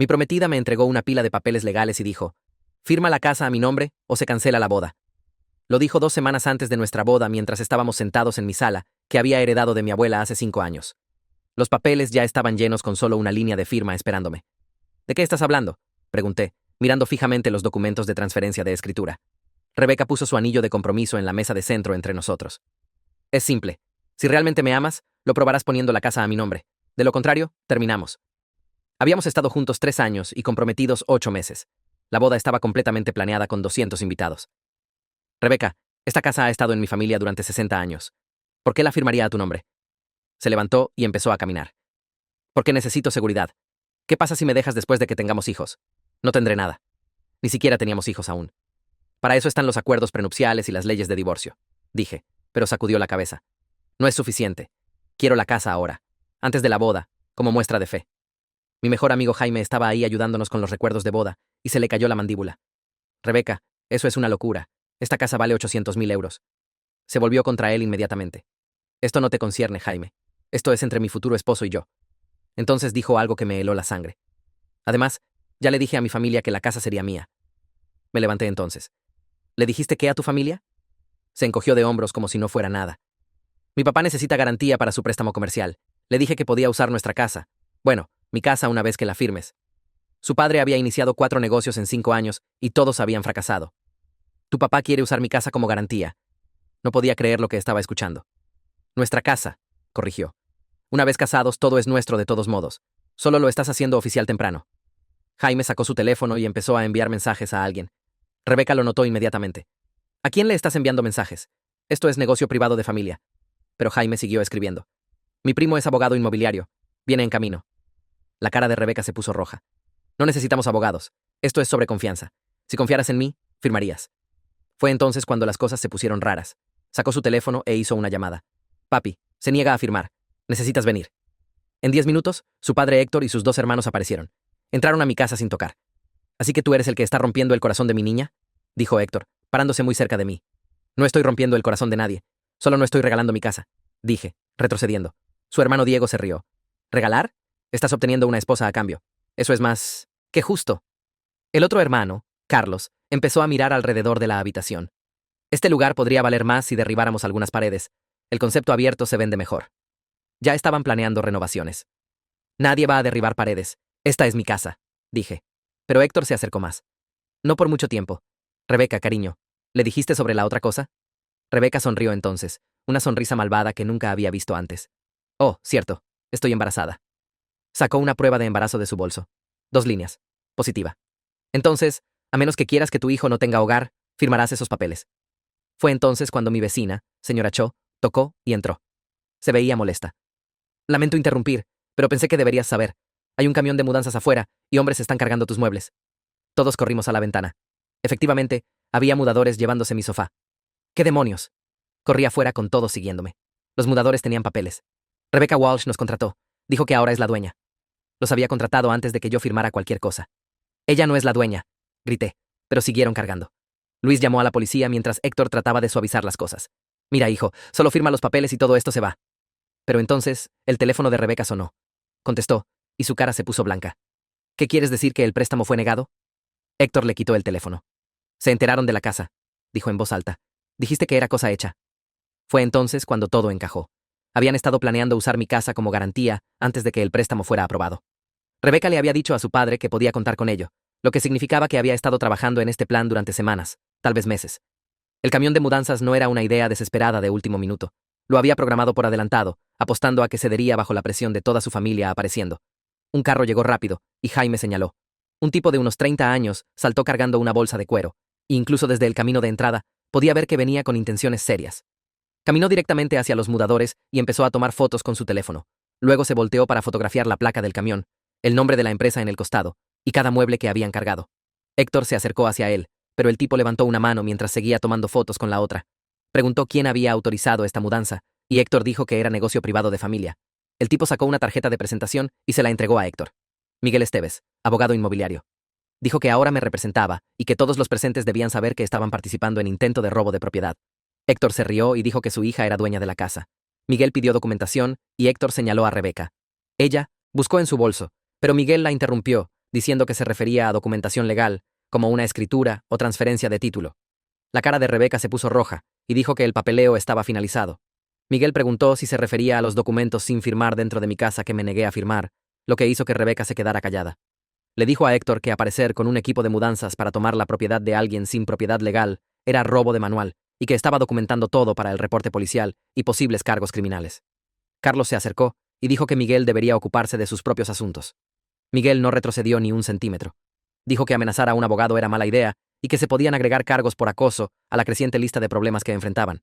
Mi prometida me entregó una pila de papeles legales y dijo, «Firma la casa a mi nombre o se cancela la boda». Lo dijo 2 semanas antes de nuestra boda mientras estábamos sentados en mi sala, que había heredado de mi abuela hace 5 años. Los papeles ya estaban llenos con solo una línea de firma esperándome. «¿De qué estás hablando?», pregunté, mirando fijamente los documentos de transferencia de escritura. Rebeca puso su anillo de compromiso en la mesa de centro entre nosotros. «Es simple. Si realmente me amas, lo probarás poniendo la casa a mi nombre. De lo contrario, terminamos». Habíamos estado juntos 3 años y comprometidos 8 meses. La boda estaba completamente planeada con 200 invitados. «Rebeca, esta casa ha estado en mi familia durante 60 años. ¿Por qué la firmaría a tu nombre?». Se levantó y empezó a caminar. «Porque necesito seguridad. ¿Qué pasa si me dejas después de que tengamos hijos? No tendré nada. Ni siquiera teníamos hijos aún. Para eso están los acuerdos prenupciales y las leyes de divorcio», dije, pero sacudió la cabeza. «No es suficiente. Quiero la casa ahora, antes de la boda, como muestra de fe». Mi mejor amigo Jaime estaba ahí ayudándonos con los recuerdos de boda, y se le cayó la mandíbula. «Rebeca, eso es una locura. Esta casa vale 800.000 euros». Se volvió contra él inmediatamente. «Esto no te concierne, Jaime. Esto es entre mi futuro esposo y yo». Entonces dijo algo que me heló la sangre. «Además, ya le dije a mi familia que la casa sería mía». Me levanté entonces. «¿Le dijiste qué a tu familia?». Se encogió de hombros como si no fuera nada. «Mi papá necesita garantía para su préstamo comercial. Le dije que podía usar nuestra casa. Bueno, mi casa una vez que la firmes». Su padre había iniciado 4 negocios en 5 años y todos habían fracasado. «Tu papá quiere usar mi casa como garantía». No podía creer lo que estaba escuchando. «Nuestra casa», corrigió. «Una vez casados, todo es nuestro de todos modos. Solo lo estás haciendo oficial temprano». Jaime sacó su teléfono y empezó a enviar mensajes a alguien. Rebeca lo notó inmediatamente. «¿A quién le estás enviando mensajes? Esto es negocio privado de familia». Pero Jaime siguió escribiendo. «Mi primo es abogado inmobiliario. Viene en camino». La cara de Rebeca se puso roja. «No necesitamos abogados. Esto es sobre confianza. Si confiaras en mí, firmarías». Fue entonces cuando las cosas se pusieron raras. Sacó su teléfono e hizo una llamada. «Papi, se niega a firmar. Necesitas venir». En 10 minutos, su padre Héctor y sus 2 hermanos aparecieron. Entraron a mi casa sin tocar. «¿Así que tú eres el que está rompiendo el corazón de mi niña?», dijo Héctor, parándose muy cerca de mí. «No estoy rompiendo el corazón de nadie. Solo no estoy regalando mi casa», dije, retrocediendo. Su hermano Diego se rió. «¿Regalar? Estás obteniendo una esposa a cambio. Eso es más que justo». El otro hermano, Carlos, empezó a mirar alrededor de la habitación. «Este lugar podría valer más si derribáramos algunas paredes. El concepto abierto se vende mejor». Ya estaban planeando renovaciones. «Nadie va a derribar paredes. Esta es mi casa», dije. Pero Héctor se acercó más. «No por mucho tiempo. Rebeca, cariño, ¿le dijiste sobre la otra cosa?». Rebeca sonrió entonces, una sonrisa malvada que nunca había visto antes. «Oh, cierto, estoy embarazada». Sacó una prueba de embarazo de su bolso. 2 líneas. Positiva. «Entonces, a menos que quieras que tu hijo no tenga hogar, firmarás esos papeles». Fue entonces cuando mi vecina, señora Cho, tocó y entró. Se veía molesta. «Lamento interrumpir, pero pensé que deberías saber. Hay un camión de mudanzas afuera y hombres están cargando tus muebles». Todos corrimos a la ventana. Efectivamente, había mudadores llevándose mi sofá. «¿Qué demonios?». Corrí afuera con todos siguiéndome. Los mudadores tenían papeles. Rebecca Walsh nos contrató. Dijo que ahora es la dueña. Los había contratado antes de que yo firmara cualquier cosa. «Ella no es la dueña», grité, pero siguieron cargando. Luis llamó a la policía mientras Héctor trataba de suavizar las cosas. «Mira, hijo, solo firma los papeles y todo esto se va». Pero entonces, el teléfono de Rebeca sonó. Contestó, y su cara se puso blanca. «¿Qué quieres decir, que el préstamo fue negado?». Héctor le quitó el teléfono. «Se enteraron de la casa», dijo en voz alta. «Dijiste que era cosa hecha». Fue entonces cuando todo encajó. Habían estado planeando usar mi casa como garantía antes de que el préstamo fuera aprobado. Rebeca le había dicho a su padre que podía contar con ello, lo que significaba que había estado trabajando en este plan durante semanas, tal vez meses. El camión de mudanzas no era una idea desesperada de último minuto. Lo había programado por adelantado, apostando a que cedería bajo la presión de toda su familia apareciendo. Un carro llegó rápido, y Jaime señaló. Un tipo de unos 30 años saltó cargando una bolsa de cuero, e incluso desde el camino de entrada podía ver que venía con intenciones serias. Caminó directamente hacia los mudadores y empezó a tomar fotos con su teléfono. Luego se volteó para fotografiar la placa del camión, el nombre de la empresa en el costado, y cada mueble que habían cargado. Héctor se acercó hacia él, pero el tipo levantó una mano mientras seguía tomando fotos con la otra. Preguntó quién había autorizado esta mudanza, y Héctor dijo que era negocio privado de familia. El tipo sacó una tarjeta de presentación y se la entregó a Héctor. «Miguel Esteves, abogado inmobiliario». Dijo que ahora me representaba y que todos los presentes debían saber que estaban participando en intento de robo de propiedad. Héctor se rió y dijo que su hija era dueña de la casa. Miguel pidió documentación y Héctor señaló a Rebeca. Ella buscó en su bolso, pero Miguel la interrumpió, diciendo que se refería a documentación legal, como una escritura o transferencia de título. La cara de Rebeca se puso roja, y dijo que el papeleo estaba finalizado. Miguel preguntó si se refería a los documentos sin firmar dentro de mi casa que me negué a firmar, lo que hizo que Rebeca se quedara callada. Le dijo a Héctor que aparecer con un equipo de mudanzas para tomar la propiedad de alguien sin propiedad legal era robo de manual, y que estaba documentando todo para el reporte policial y posibles cargos criminales. Carlos se acercó y dijo que Miguel debería ocuparse de sus propios asuntos. Miguel no retrocedió ni un centímetro. Dijo que amenazar a un abogado era mala idea y que se podían agregar cargos por acoso a la creciente lista de problemas que enfrentaban.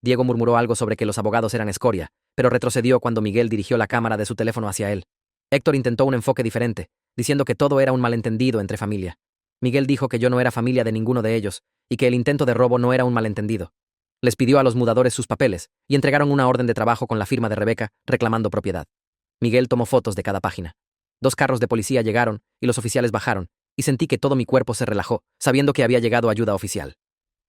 Diego murmuró algo sobre que los abogados eran escoria, pero retrocedió cuando Miguel dirigió la cámara de su teléfono hacia él. Héctor intentó un enfoque diferente, diciendo que todo era un malentendido entre familia. Miguel dijo que yo no era familia de ninguno de ellos y que el intento de robo no era un malentendido. Les pidió a los mudadores sus papeles y entregaron una orden de trabajo con la firma de Rebeca reclamando propiedad. Miguel tomó fotos de cada página. 2 carros de policía llegaron y los oficiales bajaron, y sentí que todo mi cuerpo se relajó, sabiendo que había llegado ayuda oficial.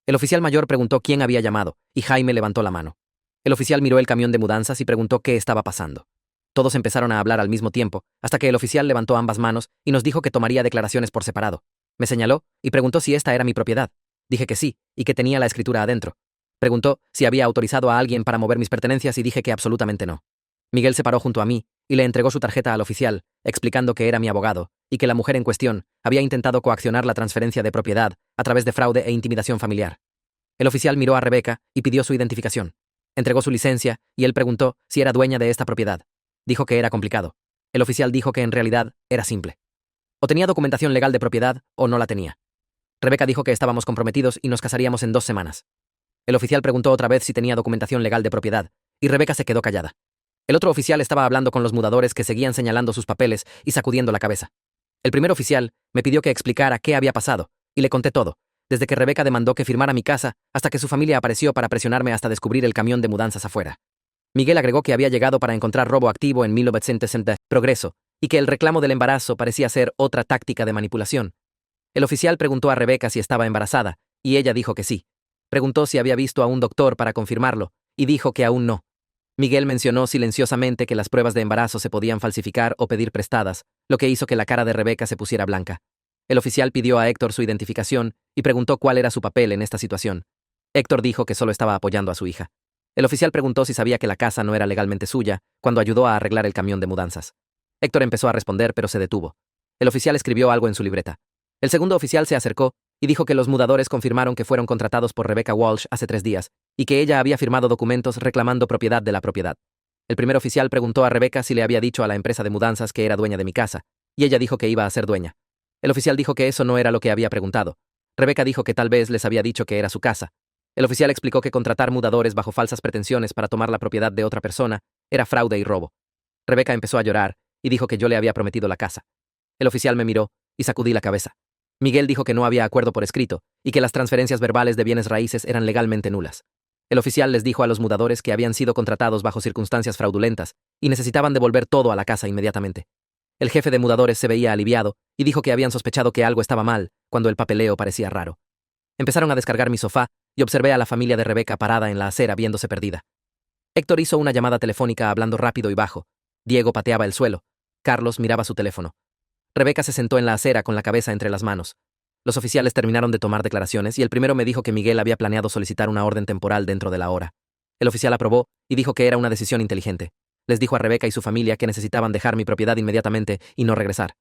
El oficial mayor preguntó quién había llamado, y Jaime levantó la mano. El oficial miró el camión de mudanzas y preguntó qué estaba pasando. Todos empezaron a hablar al mismo tiempo, hasta que el oficial levantó ambas manos y nos dijo que tomaría declaraciones por separado. Me señaló y preguntó si esta era mi propiedad. Dije que sí, y que tenía la escritura adentro. Preguntó si había autorizado a alguien para mover mis pertenencias y dije que absolutamente no. Miguel se paró junto a mí y le entregó su tarjeta al oficial, explicando que era mi abogado y que la mujer en cuestión había intentado coaccionar la transferencia de propiedad a través de fraude e intimidación familiar. El oficial miró a Rebeca y pidió su identificación. Entregó su licencia y él preguntó si era dueña de esta propiedad. Dijo que era complicado. El oficial dijo que en realidad era simple. O tenía documentación legal de propiedad o no la tenía. Rebeca dijo que estábamos comprometidos y nos casaríamos en 2 semanas. El oficial preguntó otra vez si tenía documentación legal de propiedad, y Rebeca se quedó callada. El otro oficial estaba hablando con los mudadores que seguían señalando sus papeles y sacudiendo la cabeza. El primer oficial me pidió que explicara qué había pasado, y le conté todo, desde que Rebeca demandó que firmara mi casa hasta que su familia apareció para presionarme hasta descubrir el camión de mudanzas afuera. Miguel agregó que había llegado para encontrar robo activo en 1960 Progreso, y que el reclamo del embarazo parecía ser otra táctica de manipulación. El oficial preguntó a Rebeca si estaba embarazada, y ella dijo que sí. Preguntó si había visto a un doctor para confirmarlo, y dijo que aún no. Miguel mencionó silenciosamente que las pruebas de embarazo se podían falsificar o pedir prestadas, lo que hizo que la cara de Rebeca se pusiera blanca. El oficial pidió a Héctor su identificación y preguntó cuál era su papel en esta situación. Héctor dijo que solo estaba apoyando a su hija. El oficial preguntó si sabía que la casa no era legalmente suya cuando ayudó a arreglar el camión de mudanzas. Héctor empezó a responder, pero se detuvo. El oficial escribió algo en su libreta. El segundo oficial se acercó y dijo que los mudadores confirmaron que fueron contratados por Rebecca Walsh hace 3 días y que ella había firmado documentos reclamando propiedad de la propiedad. El primer oficial preguntó a Rebecca si le había dicho a la empresa de mudanzas que era dueña de mi casa, y ella dijo que iba a ser dueña. El oficial dijo que eso no era lo que había preguntado. Rebecca dijo que tal vez les había dicho que era su casa. El oficial explicó que contratar mudadores bajo falsas pretensiones para tomar la propiedad de otra persona era fraude y robo. Rebecca empezó a llorar y dijo que yo le había prometido la casa. El oficial me miró y sacudí la cabeza. Miguel dijo que no había acuerdo por escrito y que las transferencias verbales de bienes raíces eran legalmente nulas. El oficial les dijo a los mudadores que habían sido contratados bajo circunstancias fraudulentas y necesitaban devolver todo a la casa inmediatamente. El jefe de mudadores se veía aliviado y dijo que habían sospechado que algo estaba mal cuando el papeleo parecía raro. Empezaron a descargar mi sofá y observé a la familia de Rebecca parada en la acera viéndose perdida. Héctor hizo una llamada telefónica hablando rápido y bajo. Diego pateaba el suelo. Carlos miraba su teléfono. Rebecca se sentó en la acera con la cabeza entre las manos. Los oficiales terminaron de tomar declaraciones y el primero me dijo que Miguel había planeado solicitar una orden temporal dentro de la hora. El oficial aprobó y dijo que era una decisión inteligente. Les dijo a Rebecca y su familia que necesitaban dejar mi propiedad inmediatamente y no regresar.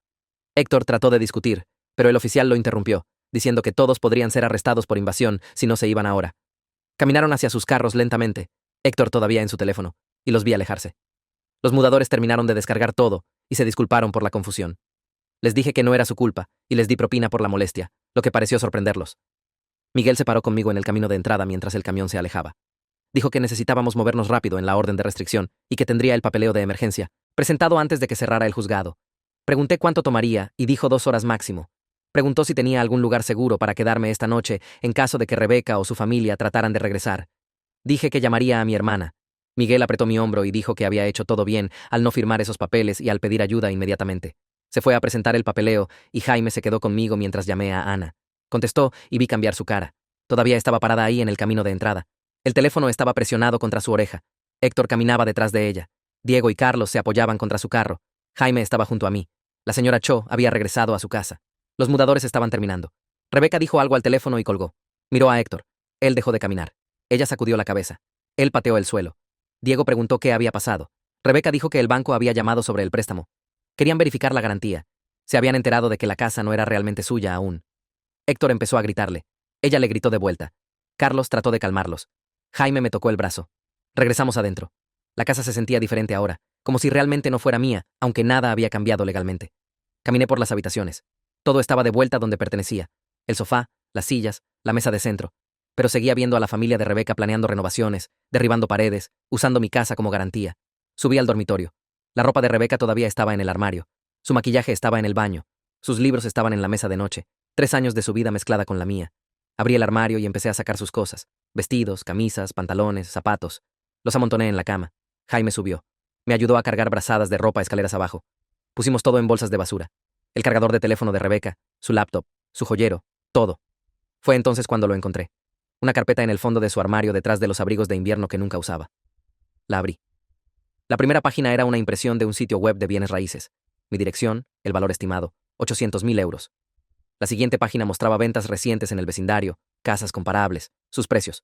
Héctor trató de discutir, pero el oficial lo interrumpió, diciendo que todos podrían ser arrestados por invasión si no se iban ahora. Caminaron hacia sus carros lentamente, Héctor todavía en su teléfono, y los vi alejarse. Los mudadores terminaron de descargar todo y se disculparon por la confusión. Les dije que no era su culpa y les di propina por la molestia, lo que pareció sorprenderlos. Miguel se paró conmigo en el camino de entrada mientras el camión se alejaba. Dijo que necesitábamos movernos rápido en la orden de restricción y que tendría el papeleo de emergencia, presentado antes de que cerrara el juzgado. Pregunté cuánto tomaría y dijo 2 horas máximo. Preguntó si tenía algún lugar seguro para quedarme esta noche en caso de que Rebecca o su familia trataran de regresar. Dije que llamaría a mi hermana. Miguel apretó mi hombro y dijo que había hecho todo bien al no firmar esos papeles y al pedir ayuda inmediatamente. Se fue a presentar el papeleo y Jaime se quedó conmigo mientras llamé a Ana. Contestó y vi cambiar su cara. Todavía estaba parada ahí en el camino de entrada. El teléfono estaba presionado contra su oreja. Héctor caminaba detrás de ella. Diego y Carlos se apoyaban contra su carro. Jaime estaba junto a mí. La señora Cho había regresado a su casa. Los mudadores estaban terminando. Rebeca dijo algo al teléfono y colgó. Miró a Héctor. Él dejó de caminar. Ella sacudió la cabeza. Él pateó el suelo. Diego preguntó qué había pasado. Rebeca dijo que el banco había llamado sobre el préstamo. Querían verificar la garantía. Se habían enterado de que la casa no era realmente suya aún. Héctor empezó a gritarle. Ella le gritó de vuelta. Carlos trató de calmarlos. Jaime me tocó el brazo. Regresamos adentro. La casa se sentía diferente ahora, como si realmente no fuera mía, aunque nada había cambiado legalmente. Caminé por las habitaciones. Todo estaba de vuelta donde pertenecía. El sofá, las sillas, la mesa de centro. Pero seguía viendo a la familia de Rebeca planeando renovaciones, derribando paredes, usando mi casa como garantía. Subí al dormitorio. La ropa de Rebeca todavía estaba en el armario. Su maquillaje estaba en el baño. Sus libros estaban en la mesa de noche. 3 años de su vida mezclada con la mía. Abrí el armario y empecé a sacar sus cosas. Vestidos, camisas, pantalones, zapatos. Los amontoné en la cama. Jaime subió. Me ayudó a cargar brazadas de ropa escaleras abajo. Pusimos todo en bolsas de basura. El cargador de teléfono de Rebeca, su laptop, su joyero, todo. Fue entonces cuando lo encontré. Una carpeta en el fondo de su armario detrás de los abrigos de invierno que nunca usaba. La abrí. La primera página era una impresión de un sitio web de bienes raíces. Mi dirección, el valor estimado, 800.000 euros. La siguiente página mostraba ventas recientes en el vecindario, casas comparables, sus precios.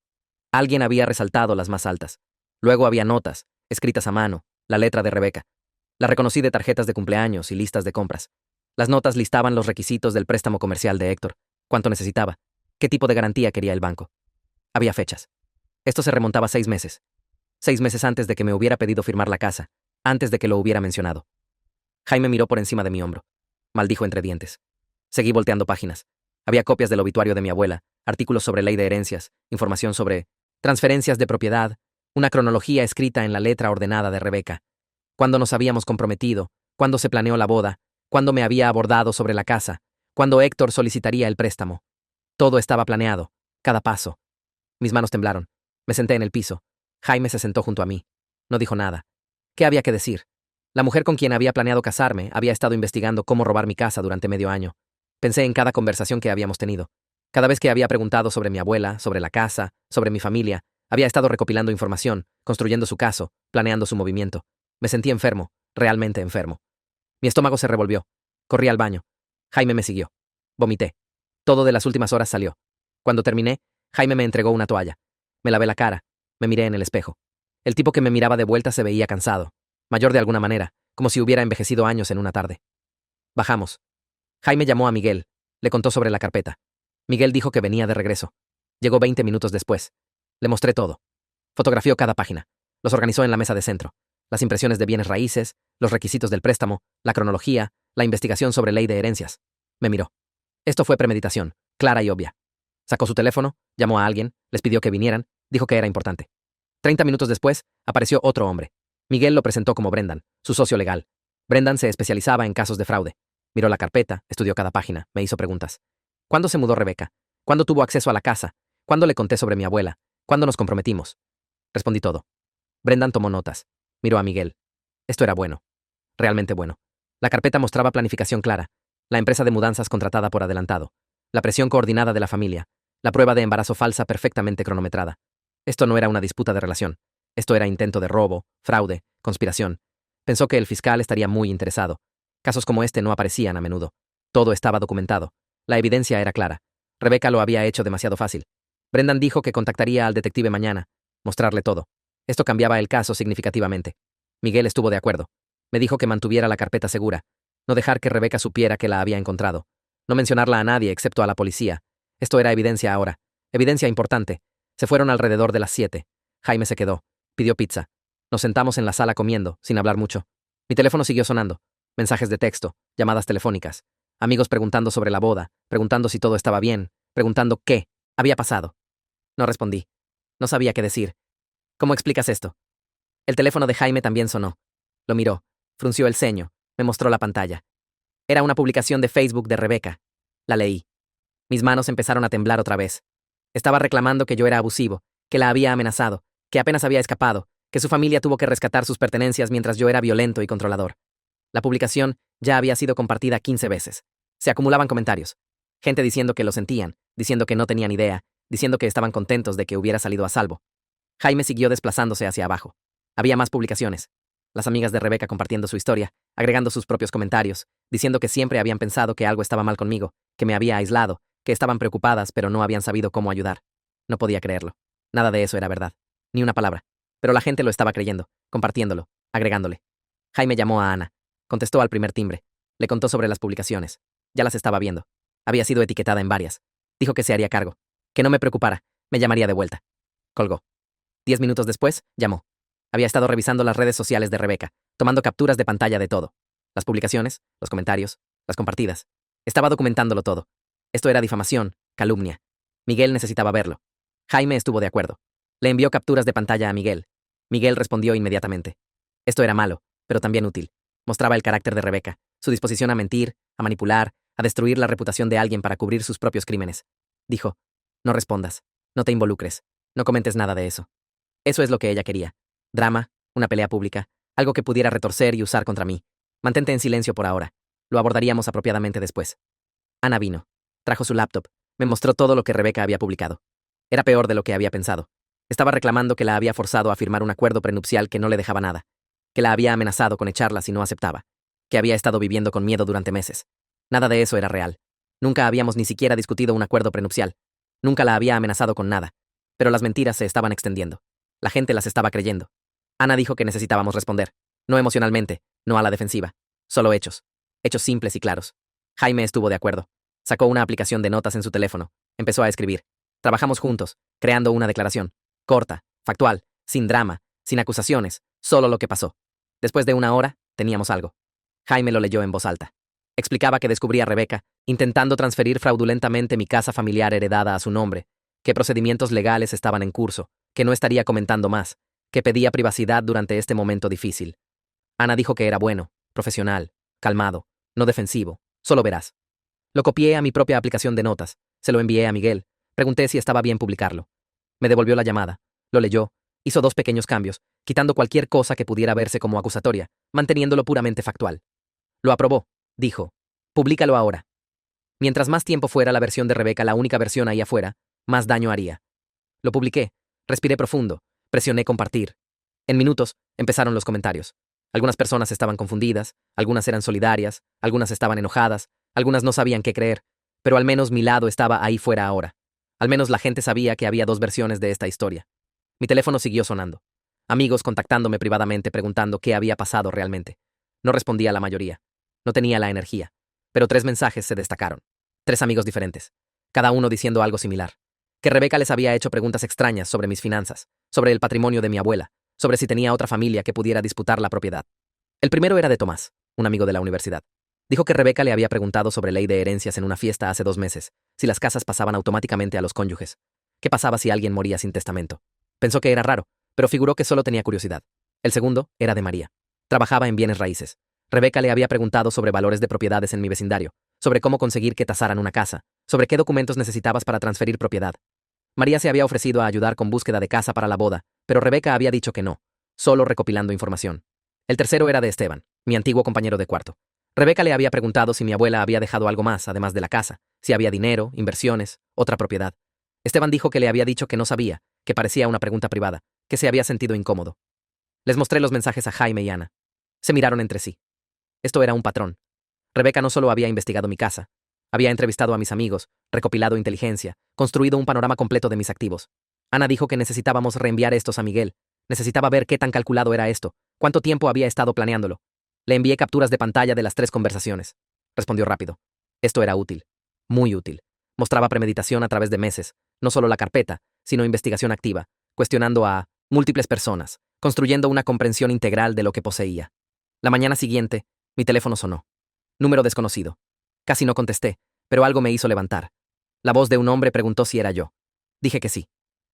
Alguien había resaltado las más altas. Luego había notas, escritas a mano, la letra de Rebeca. La reconocí de tarjetas de cumpleaños y listas de compras. Las notas listaban los requisitos del préstamo comercial de Héctor, cuánto necesitaba, qué tipo de garantía quería el banco. Había fechas. Esto se remontaba 6 meses. 6 meses antes de que me hubiera pedido firmar la casa, antes de que lo hubiera mencionado. Jaime miró por encima de mi hombro. Maldijo entre dientes. Seguí volteando páginas. Había copias del obituario de mi abuela, artículos sobre ley de herencias, información sobre transferencias de propiedad, una cronología escrita en la letra ordenada de Rebeca. Cuándo nos habíamos comprometido, cuándo se planeó la boda, cuándo me había abordado sobre la casa, cuándo Héctor solicitaría el préstamo. Todo estaba planeado, cada paso. Mis manos temblaron. Me senté en el piso. Jaime se sentó junto a mí. No dijo nada. ¿Qué había que decir? La mujer con quien había planeado casarme había estado investigando cómo robar mi casa durante medio año. Pensé en cada conversación que habíamos tenido. Cada vez que había preguntado sobre mi abuela, sobre la casa, sobre mi familia, había estado recopilando información, construyendo su caso, planeando su movimiento. Me sentí enfermo, realmente enfermo. Mi estómago se revolvió. Corrí al baño. Jaime me siguió. Vomité. Todo de las últimas horas salió. Cuando terminé, Jaime me entregó una toalla. Me lavé la cara. Me miré en el espejo. El tipo que me miraba de vuelta se veía cansado, mayor de alguna manera, como si hubiera envejecido años en una tarde. Bajamos. Jaime llamó a Miguel. Le contó sobre la carpeta. Miguel dijo que venía de regreso. Llegó 20 minutos después. Le mostré todo. Fotografió cada página. Los organizó en la mesa de centro. Las impresiones de bienes raíces, los requisitos del préstamo, la cronología, la investigación sobre ley de herencias. Me miró. Esto fue premeditación, clara y obvia. Sacó su teléfono, llamó a alguien, les pidió que vinieran, dijo que era importante. 30 minutos después, apareció otro hombre. Miguel lo presentó como Brendan, su socio legal. Brendan se especializaba en casos de fraude. Miró la carpeta, estudió cada página, me hizo preguntas. ¿Cuándo se mudó Rebeca? ¿Cuándo tuvo acceso a la casa? ¿Cuándo le conté sobre mi abuela? ¿Cuándo nos comprometimos? Respondí todo. Brendan tomó notas. Miró a Miguel. Esto era bueno. Realmente bueno. La carpeta mostraba planificación clara. La empresa de mudanzas contratada por adelantado. La presión coordinada de la familia. La prueba de embarazo falsa perfectamente cronometrada. Esto no era una disputa de relación. Esto era intento de robo, fraude, conspiración. Pensó que el fiscal estaría muy interesado. Casos como este no aparecían a menudo. Todo estaba documentado. La evidencia era clara. Rebeca lo había hecho demasiado fácil. Brendan dijo que contactaría al detective mañana, mostrarle todo. Esto cambiaba el caso significativamente. Miguel estuvo de acuerdo. Me dijo que mantuviera la carpeta segura, no dejar que Rebeca supiera que la había encontrado, no mencionarla a nadie excepto a la policía. Esto era evidencia ahora, evidencia importante. Se fueron alrededor de las 7. Jaime se quedó, pidió pizza. Nos sentamos en la sala comiendo, sin hablar mucho. Mi teléfono siguió sonando. Mensajes de texto, llamadas telefónicas. Amigos preguntando sobre la boda, preguntando si todo estaba bien, preguntando qué había pasado. No respondí. No sabía qué decir. ¿Cómo explicas esto? El teléfono de Jaime también sonó. Lo miró, frunció el ceño, me mostró la pantalla. Era una publicación de Facebook de Rebeca. La leí. Mis manos empezaron a temblar otra vez. Estaba reclamando que yo era abusivo, que la había amenazado, que apenas había escapado, que su familia tuvo que rescatar sus pertenencias mientras yo era violento y controlador. La publicación ya había sido compartida 15 veces. Se acumulaban comentarios. Gente diciendo que lo sentían, diciendo que no tenían idea, diciendo que estaban contentos de que hubiera salido a salvo. Jaime siguió desplazándose hacia abajo. Había más publicaciones. Las amigas de Rebeca compartiendo su historia, agregando sus propios comentarios, diciendo que siempre habían pensado que algo estaba mal conmigo, que me había aislado, que estaban preocupadas pero no habían sabido cómo ayudar. No podía creerlo. Nada de eso era verdad. Ni una palabra. Pero la gente lo estaba creyendo, compartiéndolo, agregándole. Jaime llamó a Ana. Contestó al primer timbre. Le contó sobre las publicaciones. Ya las estaba viendo. Había sido etiquetada en varias. Dijo que se haría cargo. Que no me preocupara. Me llamaría de vuelta. Colgó. 10 minutos después, llamó. Había estado revisando las redes sociales de Rebeca, tomando capturas de pantalla de todo. Las publicaciones, los comentarios, las compartidas. Estaba documentándolo todo. Esto era difamación, calumnia. Miguel necesitaba verlo. Jaime estuvo de acuerdo. Le envió capturas de pantalla a Miguel. Miguel respondió inmediatamente. Esto era malo, pero también útil. Mostraba el carácter de Rebeca, su disposición a mentir, a manipular, a destruir la reputación de alguien para cubrir sus propios crímenes. Dijo, no respondas, no te involucres, no comentes nada de eso. Eso es lo que ella quería. Drama, una pelea pública, algo que pudiera retorcer y usar contra mí. Mantente en silencio por ahora. Lo abordaríamos apropiadamente después. Ana vino. Trajo su laptop. Me mostró todo lo que Rebeca había publicado. Era peor de lo que había pensado. Estaba reclamando que la había forzado a firmar un acuerdo prenupcial que no le dejaba nada. Que la había amenazado con echarla si no aceptaba. Que había estado viviendo con miedo durante meses. Nada de eso era real. Nunca habíamos ni siquiera discutido un acuerdo prenupcial. Nunca la había amenazado con nada. Pero las mentiras se estaban extendiendo. La gente las estaba creyendo. Ana dijo que necesitábamos responder. No emocionalmente, no a la defensiva. Solo hechos. Hechos simples y claros. Jaime estuvo de acuerdo. Sacó una aplicación de notas en su teléfono. Empezó a escribir. Trabajamos juntos, creando una declaración. Corta, factual, sin drama, sin acusaciones, solo lo que pasó. Después de una hora, teníamos algo. Jaime lo leyó en voz alta. Explicaba que descubrí a Rebeca, intentando transferir fraudulentamente mi casa familiar heredada a su nombre, que procedimientos legales estaban en curso, que no estaría comentando más, que pedía privacidad durante este momento difícil. Ana dijo que era bueno, profesional, calmado, no defensivo, solo verás. Lo copié a mi propia aplicación de notas, se lo envié a Miguel, pregunté si estaba bien publicarlo. Me devolvió la llamada, lo leyó, hizo 2 pequeños cambios, quitando cualquier cosa que pudiera verse como acusatoria, manteniéndolo puramente factual. Lo aprobó, dijo. Públicalo ahora. Mientras más tiempo fuera la versión de Rebeca la única versión ahí afuera, más daño haría. Lo publiqué, respiré profundo, presioné compartir. En minutos, empezaron los comentarios. Algunas personas estaban confundidas, algunas eran solidarias, algunas estaban enojadas, algunas no sabían qué creer, pero al menos mi lado estaba ahí fuera ahora. Al menos la gente sabía que había 2 versiones de esta historia. Mi teléfono siguió sonando. Amigos contactándome privadamente preguntando qué había pasado realmente. No respondía a la mayoría. No tenía la energía. Pero 3 mensajes se destacaron. 3 amigos diferentes. Cada uno diciendo algo similar. Que Rebeca les había hecho preguntas extrañas sobre mis finanzas, sobre el patrimonio de mi abuela, sobre si tenía otra familia que pudiera disputar la propiedad. El primero era de Tomás, un amigo de la universidad. Dijo que Rebeca le había preguntado sobre ley de herencias en una fiesta hace 2 meses, si las casas pasaban automáticamente a los cónyuges. ¿Qué pasaba si alguien moría sin testamento? Pensó que era raro, pero figuró que solo tenía curiosidad. El segundo era de María. Trabajaba en bienes raíces. Rebeca le había preguntado sobre valores de propiedades en mi vecindario, sobre cómo conseguir que tasaran una casa, sobre qué documentos necesitabas para transferir propiedad. María se había ofrecido a ayudar con búsqueda de casa para la boda, pero Rebeca había dicho que no, solo recopilando información. El tercero era de Esteban, mi antiguo compañero de cuarto. Rebeca le había preguntado si mi abuela había dejado algo más, además de la casa, si había dinero, inversiones, otra propiedad. Esteban dijo que le había dicho que no sabía, que parecía una pregunta privada, que se había sentido incómodo. Les mostré los mensajes a Jaime y Ana. Se miraron entre sí. Esto era un patrón. Rebeca no solo había investigado mi casa, había entrevistado a mis amigos, recopilado inteligencia, construido un panorama completo de mis activos. Ana dijo que necesitábamos reenviar estos a Miguel. Necesitaba ver qué tan calculado era esto, cuánto tiempo había estado planeándolo. Le envié capturas de pantalla de las 3 conversaciones. Respondió rápido. Esto era útil. Muy útil. Mostraba premeditación a través de meses, no solo la carpeta, sino investigación activa, cuestionando a múltiples personas, construyendo una comprensión integral de lo que poseía. La mañana siguiente, mi teléfono sonó. Número desconocido. Casi no contesté, pero algo me hizo levantar. La voz de un hombre preguntó si era yo. Dije que sí.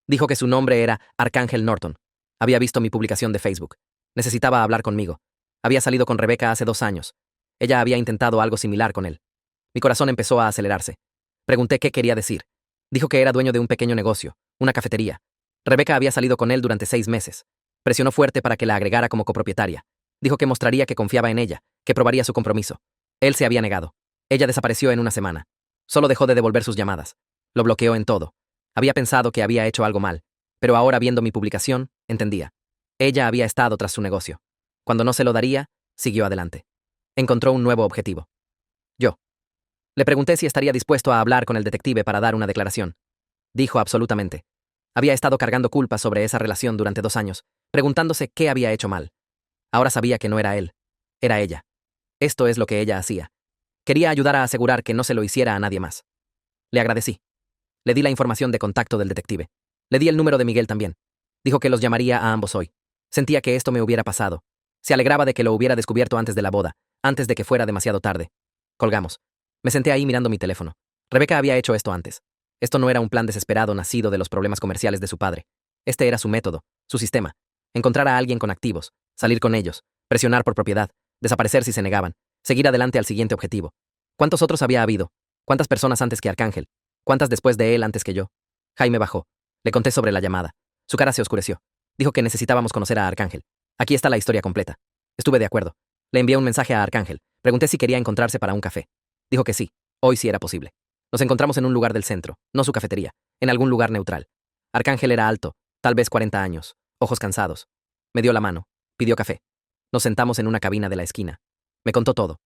Dijo que su nombre era Arcángel Norton. Había visto mi publicación de Facebook. Necesitaba hablar conmigo. Había salido con Rebeca hace 2 años. Ella había intentado algo similar con él. Mi corazón empezó a acelerarse. Pregunté qué quería decir. Dijo que era dueño de un pequeño negocio, una cafetería. Rebeca había salido con él durante 6 meses. Presionó fuerte para que la agregara como copropietaria. Dijo que mostraría que confiaba en ella, que probaría su compromiso. Él se había negado. Ella desapareció en una semana. Solo dejó de devolver sus llamadas. Lo bloqueó en todo. Había pensado que había hecho algo mal, pero ahora viendo mi publicación, entendía. Ella había estado tras su negocio. Cuando no se lo daría, siguió adelante. Encontró un nuevo objetivo. Yo. Le pregunté si estaría dispuesto a hablar con el detective para dar una declaración. Dijo absolutamente. Había estado cargando culpa sobre esa relación durante 2 años, preguntándose qué había hecho mal. Ahora sabía que no era él, era ella. Esto es lo que ella hacía. Quería ayudar a asegurar que no se lo hiciera a nadie más. Le agradecí. Le di la información de contacto del detective. Le di el número de Miguel también. Dijo que los llamaría a ambos hoy. Sentía que esto me hubiera pasado. Se alegraba de que lo hubiera descubierto antes de la boda, antes de que fuera demasiado tarde. Colgamos. Me senté ahí mirando mi teléfono. Rebeca había hecho esto antes. Esto no era un plan desesperado nacido de los problemas comerciales de su padre. Este era su método, su sistema. Encontrar a alguien con activos, salir con ellos, presionar por propiedad, desaparecer si se negaban, seguir adelante al siguiente objetivo. ¿Cuántos otros había habido? ¿Cuántas personas antes que Arcángel? ¿Cuántas después de él antes que yo? Jaime bajó. Le conté sobre la llamada. Su cara se oscureció. Dijo que necesitábamos conocer a Arcángel. Aquí está la historia completa. Estuve de acuerdo. Le envié un mensaje a Arcángel. Pregunté si quería encontrarse para un café. Dijo que sí. Hoy sí era posible. Nos encontramos en un lugar del centro, no su cafetería, en algún lugar neutral. Arcángel era alto, tal vez 40 años, ojos cansados. Me dio la mano, pidió café. Nos sentamos en una cabina de la esquina. Me contó todo.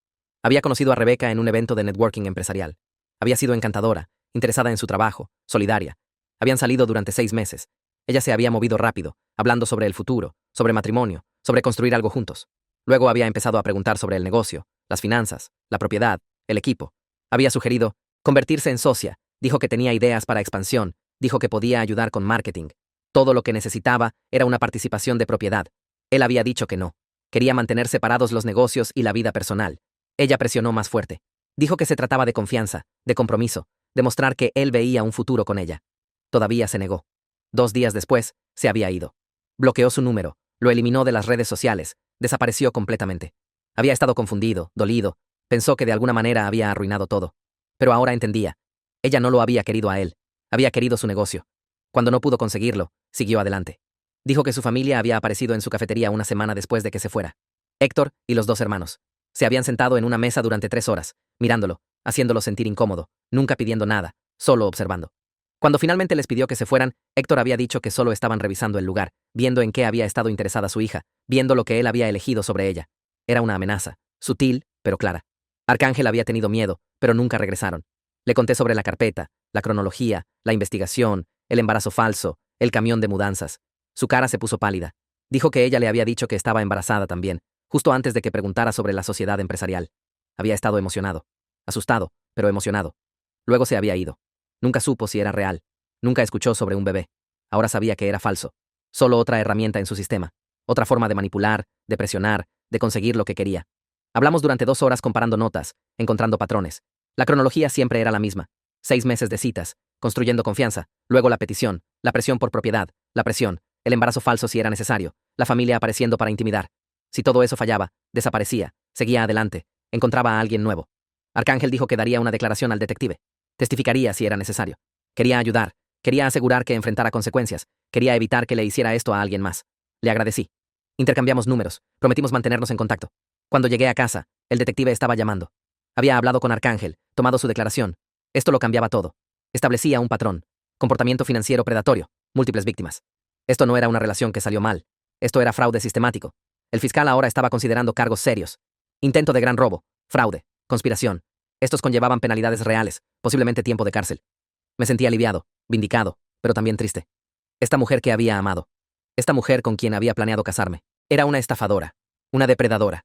Había conocido a Rebeca en un evento de networking empresarial. Había sido encantadora, interesada en su trabajo, solidaria. Habían salido durante 6 meses. Ella se había movido rápido, hablando sobre el futuro, sobre matrimonio, sobre construir algo juntos. Luego había empezado a preguntar sobre el negocio, las finanzas, la propiedad, el equipo. Había sugerido convertirse en socia, dijo que tenía ideas para expansión, dijo que podía ayudar con marketing. Todo lo que necesitaba era una participación de propiedad. Él había dicho que no. Quería mantener separados los negocios y la vida personal. Ella presionó más fuerte. Dijo que se trataba de confianza, de compromiso, de mostrar que él veía un futuro con ella. Todavía se negó. 2 días después, se había ido. Bloqueó su número, lo eliminó de las redes sociales, desapareció completamente. Había estado confundido, dolido, pensó que de alguna manera había arruinado todo. Pero ahora entendía. Ella no lo había querido a él, había querido su negocio. Cuando no pudo conseguirlo, siguió adelante. Dijo que su familia había aparecido en su cafetería una semana después de que se fuera. Héctor y los 2 hermanos. Se habían sentado en una mesa durante 3 horas, mirándolo, haciéndolo sentir incómodo, nunca pidiendo nada, solo observando. Cuando finalmente les pidió que se fueran, Héctor había dicho que solo estaban revisando el lugar, viendo en qué había estado interesada su hija, viendo lo que él había elegido sobre ella. Era una amenaza, sutil, pero clara. Arcángel había tenido miedo, pero nunca regresaron. Le conté sobre la carpeta, la cronología, la investigación, el embarazo falso, el camión de mudanzas. Su cara se puso pálida. Dijo que ella le había dicho que estaba embarazada también, justo antes de que preguntara sobre la sociedad empresarial. Había estado emocionado. Asustado, pero emocionado. Luego se había ido. Nunca supo si era real. Nunca escuchó sobre un bebé. Ahora sabía que era falso. Solo otra herramienta en su sistema. Otra forma de manipular, de presionar, de conseguir lo que quería. Hablamos durante 2 horas comparando notas, encontrando patrones. La cronología siempre era la misma. 6 meses de citas, construyendo confianza, luego la petición, la presión por propiedad, la presión, el embarazo falso si era necesario, la familia apareciendo para intimidar. Si todo eso fallaba, desaparecía, seguía adelante, encontraba a alguien nuevo. Arcángel dijo que daría una declaración al detective. Testificaría si era necesario. Quería ayudar, quería asegurar que enfrentara consecuencias, quería evitar que le hiciera esto a alguien más. Le agradecí. Intercambiamos números, prometimos mantenernos en contacto. Cuando llegué a casa, el detective estaba llamando. Había hablado con Arcángel, tomado su declaración. Esto lo cambiaba todo. Establecía un patrón. Comportamiento financiero predatorio, múltiples víctimas. Esto no era una relación que salió mal. Esto era fraude sistemático. El fiscal ahora estaba considerando cargos serios. Intento de gran robo, fraude, conspiración. Estos conllevaban penalidades reales, posiblemente tiempo de cárcel. Me sentí aliviado, vindicado, pero también triste. Esta mujer que había amado. Esta mujer con quien había planeado casarme. Era una estafadora, una depredadora.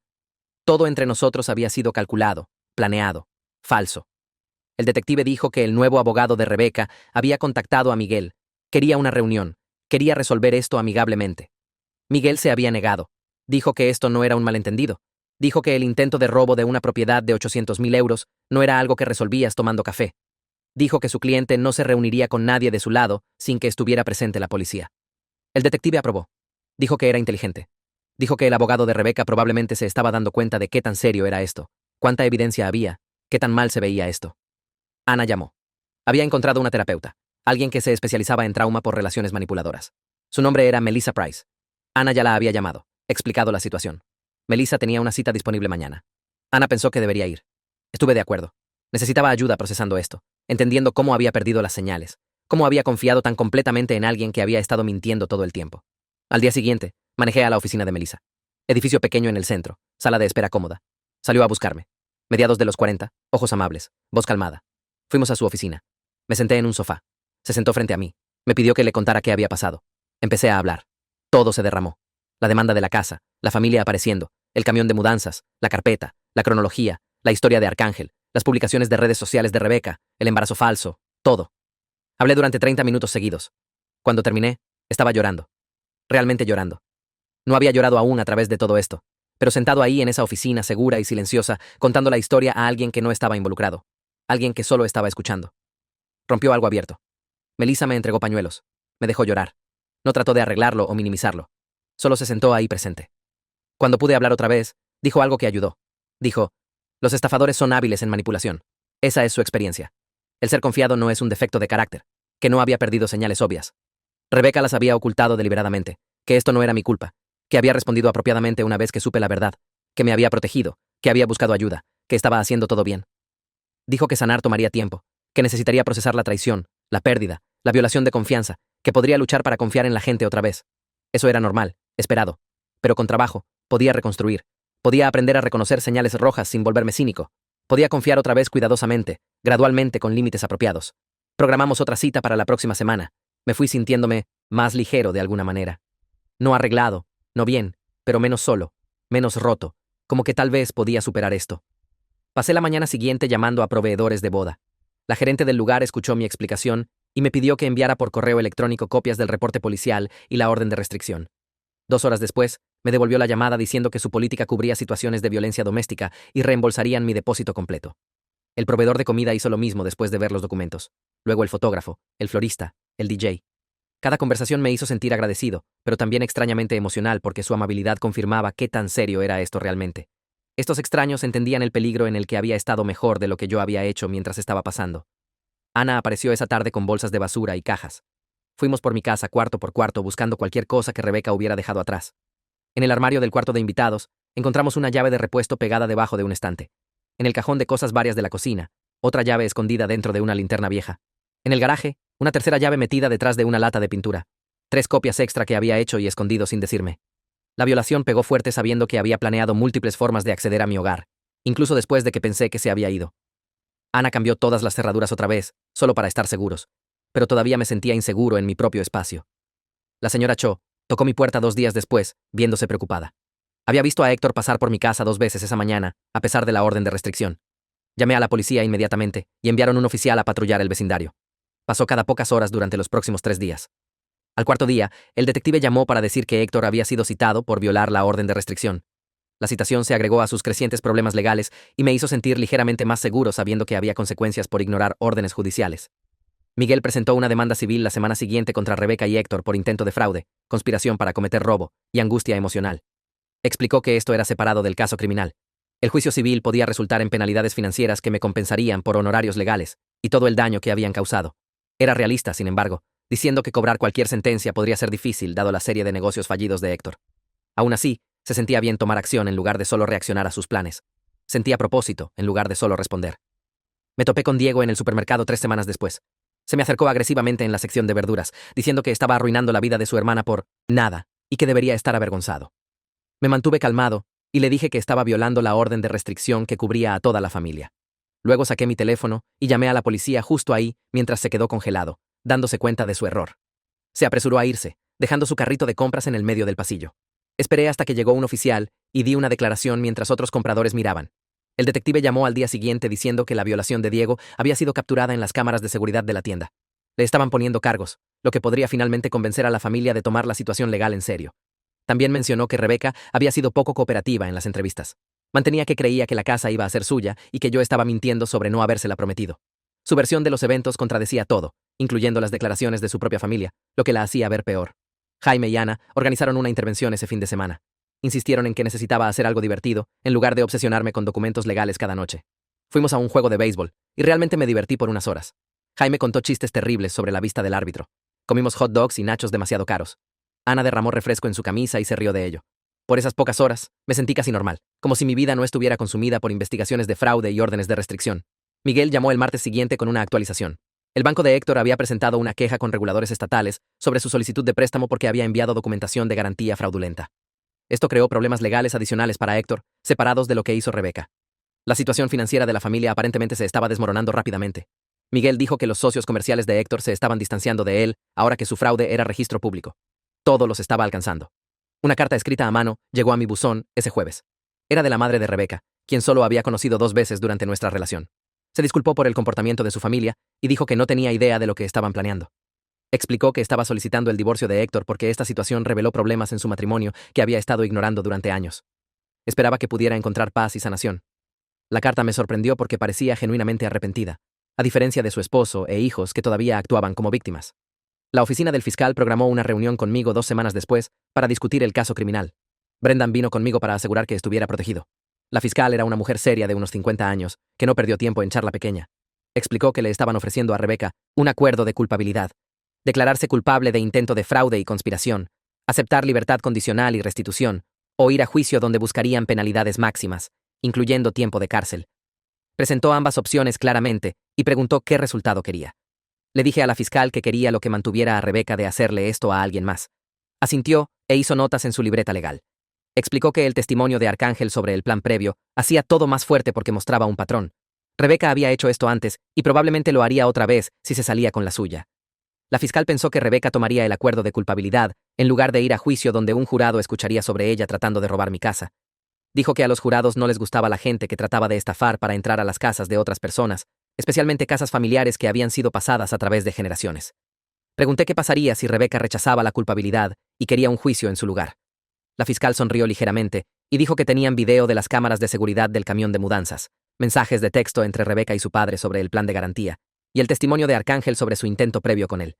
Todo entre nosotros había sido calculado, planeado, falso. El detective dijo que el nuevo abogado de Rebeca había contactado a Miguel. Quería una reunión. Quería resolver esto amigablemente. Miguel se había negado. Dijo que esto no era un malentendido. Dijo que el intento de robo de una propiedad de 800.000 euros no era algo que resolvías tomando café. Dijo que su cliente no se reuniría con nadie de su lado sin que estuviera presente la policía. El detective aprobó. Dijo que era inteligente. Dijo que el abogado de Rebeca probablemente se estaba dando cuenta de qué tan serio era esto, cuánta evidencia había, qué tan mal se veía esto. Ana llamó. Había encontrado una terapeuta, alguien que se especializaba en trauma por relaciones manipuladoras. Su nombre era Melissa Price. Ana ya la había llamado, explicado la situación. Melissa tenía una cita disponible mañana. Ana pensó que debería ir. Estuve de acuerdo. Necesitaba ayuda procesando esto, entendiendo cómo había perdido las señales, cómo había confiado tan completamente en alguien que había estado mintiendo todo el tiempo. Al día siguiente, manejé a la oficina de Melissa. Edificio pequeño en el centro, sala de espera cómoda. Salió a buscarme. Mediados de los 40, ojos amables, voz calmada. Fuimos a su oficina. Me senté en un sofá. Se sentó frente a mí. Me pidió que le contara qué había pasado. Empecé a hablar. Todo se derramó. La demanda de la casa, la familia apareciendo, el camión de mudanzas, la carpeta, la cronología, la historia de Arcángel, las publicaciones de redes sociales de Rebeca, el embarazo falso, todo. Hablé durante 30 minutos seguidos. Cuando terminé, estaba llorando. Realmente llorando. No había llorado aún a través de todo esto, pero sentado ahí en esa oficina segura y silenciosa, contando la historia a alguien que no estaba involucrado, alguien que solo estaba escuchando. Rompió algo abierto. Melissa me entregó pañuelos. Me dejó llorar. No trató de arreglarlo o minimizarlo. Solo se sentó ahí presente. Cuando pude hablar otra vez, dijo algo que ayudó. Dijo, los estafadores son hábiles en manipulación. Esa es su experiencia. El ser confiado no es un defecto de carácter, que no había perdido señales obvias. Rebeca las había ocultado deliberadamente, que esto no era mi culpa, que había respondido apropiadamente una vez que supe la verdad, que me había protegido, que había buscado ayuda, que estaba haciendo todo bien. Dijo que sanar tomaría tiempo, que necesitaría procesar la traición, la pérdida, la violación de confianza, que podría luchar para confiar en la gente otra vez. Eso era normal, esperado. Pero con trabajo, podía reconstruir. Podía aprender a reconocer señales rojas sin volverme cínico. Podía confiar otra vez cuidadosamente, gradualmente con límites apropiados. Programamos otra cita para la próxima semana. Me fui sintiéndome más ligero de alguna manera. No arreglado, no bien, pero menos solo, menos roto, como que tal vez podía superar esto. Pasé la mañana siguiente llamando a proveedores de boda. La gerente del lugar escuchó mi explicación y me pidió que enviara por correo electrónico copias del reporte policial y la orden de restricción. 2 horas después, me devolvió la llamada diciendo que su política cubría situaciones de violencia doméstica y reembolsarían mi depósito completo. El proveedor de comida hizo lo mismo después de ver los documentos. Luego el fotógrafo, el florista, el DJ. Cada conversación me hizo sentir agradecido, pero también extrañamente emocional porque su amabilidad confirmaba qué tan serio era esto realmente. Estos extraños entendían el peligro en el que había estado mejor de lo que yo había hecho mientras estaba pasando. Ana apareció esa tarde con bolsas de basura y cajas. Fuimos por mi casa cuarto por cuarto buscando cualquier cosa que Rebeca hubiera dejado atrás. En el armario del cuarto de invitados, encontramos una llave de repuesto pegada debajo de un estante. En el cajón de cosas varias de la cocina, otra llave escondida dentro de una linterna vieja. En el garaje, una tercera llave metida detrás de una lata de pintura. 3 copias extra que había hecho y escondido sin decirme. La violación pegó fuerte sabiendo que había planeado múltiples formas de acceder a mi hogar, incluso después de que pensé que se había ido. Ana cambió todas las cerraduras otra vez, solo para estar seguros, pero todavía me sentía inseguro en mi propio espacio. La señora Cho tocó mi puerta 2 días después, viéndose preocupada. Había visto a Héctor pasar por mi casa 2 veces esa mañana, a pesar de la orden de restricción. Llamé a la policía inmediatamente y enviaron un oficial a patrullar el vecindario. Pasó cada pocas horas durante los próximos 3 días. Al cuarto día, el detective llamó para decir que Héctor había sido citado por violar la orden de restricción. La citación se agregó a sus crecientes problemas legales y me hizo sentir ligeramente más seguro sabiendo que había consecuencias por ignorar órdenes judiciales. Miguel presentó una demanda civil la semana siguiente contra Rebeca y Héctor por intento de fraude, conspiración para cometer robo y angustia emocional. Explicó que esto era separado del caso criminal. El juicio civil podía resultar en penalidades financieras que me compensarían por honorarios legales y todo el daño que habían causado. Era realista, sin embargo, diciendo que cobrar cualquier sentencia podría ser difícil dado la serie de negocios fallidos de Héctor. Aún así, se sentía bien tomar acción en lugar de solo reaccionar a sus planes. Sentía propósito en lugar de solo responder. Me topé con Diego en el supermercado 3 semanas después. Se me acercó agresivamente en la sección de verduras, diciendo que estaba arruinando la vida de su hermana por nada y que debería estar avergonzado. Me mantuve calmado y le dije que estaba violando la orden de restricción que cubría a toda la familia. Luego saqué mi teléfono y llamé a la policía justo ahí mientras se quedó congelado, dándose cuenta de su error. Se apresuró a irse, dejando su carrito de compras en el medio del pasillo. Esperé hasta que llegó un oficial y di una declaración mientras otros compradores miraban. El detective llamó al día siguiente diciendo que la violación de Diego había sido capturada en las cámaras de seguridad de la tienda. Le estaban poniendo cargos, lo que podría finalmente convencer a la familia de tomar la situación legal en serio. También mencionó que Rebeca había sido poco cooperativa en las entrevistas. Mantenía que creía que la casa iba a ser suya y que yo estaba mintiendo sobre no habérsela prometido. Su versión de los eventos contradecía todo, incluyendo las declaraciones de su propia familia, lo que la hacía ver peor. Jaime y Ana organizaron una intervención ese fin de semana. Insistieron en que necesitaba hacer algo divertido, en lugar de obsesionarme con documentos legales cada noche. Fuimos a un juego de béisbol, y realmente me divertí por unas horas. Jaime contó chistes terribles sobre la vista del árbitro. Comimos hot dogs y nachos demasiado caros. Ana derramó refresco en su camisa y se rió de ello. Por esas pocas horas, me sentí casi normal, como si mi vida no estuviera consumida por investigaciones de fraude y órdenes de restricción. Miguel llamó el martes siguiente con una actualización. El banco de Héctor había presentado una queja con reguladores estatales sobre su solicitud de préstamo porque había enviado documentación de garantía fraudulenta. Esto creó problemas legales adicionales para Héctor, separados de lo que hizo Rebeca. La situación financiera de la familia aparentemente se estaba desmoronando rápidamente. Miguel dijo que los socios comerciales de Héctor se estaban distanciando de él ahora que su fraude era registro público. Todo los estaba alcanzando. Una carta escrita a mano llegó a mi buzón ese jueves. Era de la madre de Rebeca, quien solo había conocido 2 veces durante nuestra relación. Se disculpó por el comportamiento de su familia y dijo que no tenía idea de lo que estaban planeando. Explicó que estaba solicitando el divorcio de Héctor porque esta situación reveló problemas en su matrimonio que había estado ignorando durante años. Esperaba que pudiera encontrar paz y sanación. La carta me sorprendió porque parecía genuinamente arrepentida, a diferencia de su esposo e hijos que todavía actuaban como víctimas. La oficina del fiscal programó una reunión conmigo 2 semanas después para discutir el caso criminal. Brendan vino conmigo para asegurar que estuviera protegido. La fiscal era una mujer seria de unos 50 años, que no perdió tiempo en charla pequeña. Explicó que le estaban ofreciendo a Rebeca un acuerdo de culpabilidad, declararse culpable de intento de fraude y conspiración, aceptar libertad condicional y restitución, o ir a juicio donde buscarían penalidades máximas, incluyendo tiempo de cárcel. Presentó ambas opciones claramente y preguntó qué resultado quería. Le dije a la fiscal que quería lo que mantuviera a Rebeca de hacerle esto a alguien más. Asintió e hizo notas en su libreta legal. Explicó que el testimonio de Arcángel sobre el plan previo hacía todo más fuerte porque mostraba un patrón. Rebeca había hecho esto antes y probablemente lo haría otra vez si se salía con la suya. La fiscal pensó que Rebeca tomaría el acuerdo de culpabilidad en lugar de ir a juicio donde un jurado escucharía sobre ella tratando de robar mi casa. Dijo que a los jurados no les gustaba la gente que trataba de estafar para entrar a las casas de otras personas, especialmente casas familiares que habían sido pasadas a través de generaciones. Pregunté qué pasaría si Rebeca rechazaba la culpabilidad y quería un juicio en su lugar. La fiscal sonrió ligeramente y dijo que tenían video de las cámaras de seguridad del camión de mudanzas, mensajes de texto entre Rebeca y su padre sobre el plan de garantía, y el testimonio de Arcángel sobre su intento previo con él.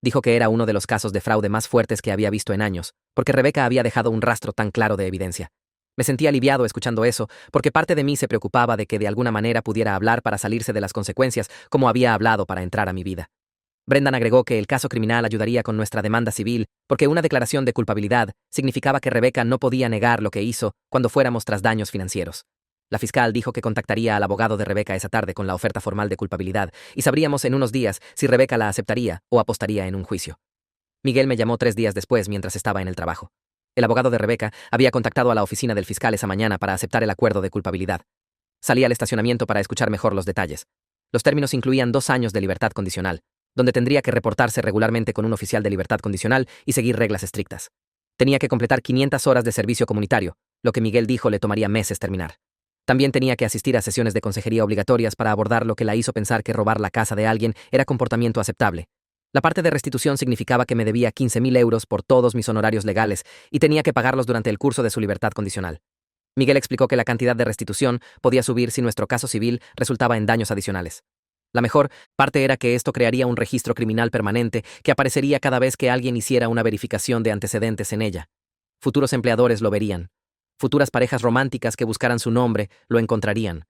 Dijo que era uno de los casos de fraude más fuertes que había visto en años, porque Rebeca había dejado un rastro tan claro de evidencia. Me sentí aliviado escuchando eso, porque parte de mí se preocupaba de que de alguna manera pudiera hablar para salirse de las consecuencias como había hablado para entrar a mi vida. Brendan agregó que el caso criminal ayudaría con nuestra demanda civil, porque una declaración de culpabilidad significaba que Rebeca no podía negar lo que hizo cuando fuéramos tras daños financieros. La fiscal dijo que contactaría al abogado de Rebeca esa tarde con la oferta formal de culpabilidad, y sabríamos en unos días si Rebeca la aceptaría o apostaría en un juicio. Miguel me llamó 3 días después mientras estaba en el trabajo. El abogado de Rebeca había contactado a la oficina del fiscal esa mañana para aceptar el acuerdo de culpabilidad. Salí al estacionamiento para escuchar mejor los detalles. Los términos incluían 2 años de libertad condicional, donde tendría que reportarse regularmente con un oficial de libertad condicional y seguir reglas estrictas. Tenía que completar 500 horas de servicio comunitario, lo que Miguel dijo le tomaría meses terminar. También tenía que asistir a sesiones de consejería obligatorias para abordar lo que la hizo pensar que robar la casa de alguien era comportamiento aceptable. La parte de restitución significaba que me debía 15.000 euros por todos mis honorarios legales y tenía que pagarlos durante el curso de su libertad condicional. Miguel explicó que la cantidad de restitución podía subir si nuestro caso civil resultaba en daños adicionales. La mejor parte era que esto crearía un registro criminal permanente que aparecería cada vez que alguien hiciera una verificación de antecedentes en ella. Futuros empleadores lo verían. Futuras parejas románticas que buscaran su nombre lo encontrarían.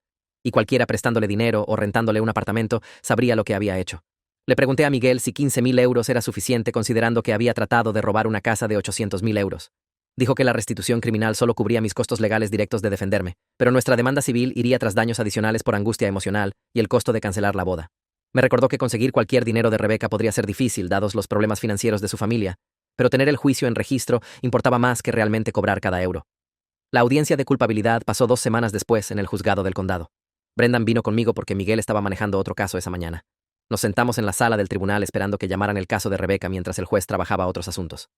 Y cualquiera prestándole dinero o rentándole un apartamento sabría lo que había hecho. Le pregunté a Miguel si 15.000 euros era suficiente considerando que había tratado de robar una casa de 800.000 euros. Dijo que la restitución criminal solo cubría mis costos legales directos de defenderme, pero nuestra demanda civil iría tras daños adicionales por angustia emocional y el costo de cancelar la boda. Me recordó que conseguir cualquier dinero de Rebeca podría ser difícil dados los problemas financieros de su familia, pero tener el juicio en registro importaba más que realmente cobrar cada euro. La audiencia de culpabilidad pasó 2 semanas después en el juzgado del condado. Brendan vino conmigo porque Miguel estaba manejando otro caso esa mañana. Nos sentamos en la sala del tribunal esperando que llamaran el caso de Rebeca mientras el juez trabajaba otros asuntos.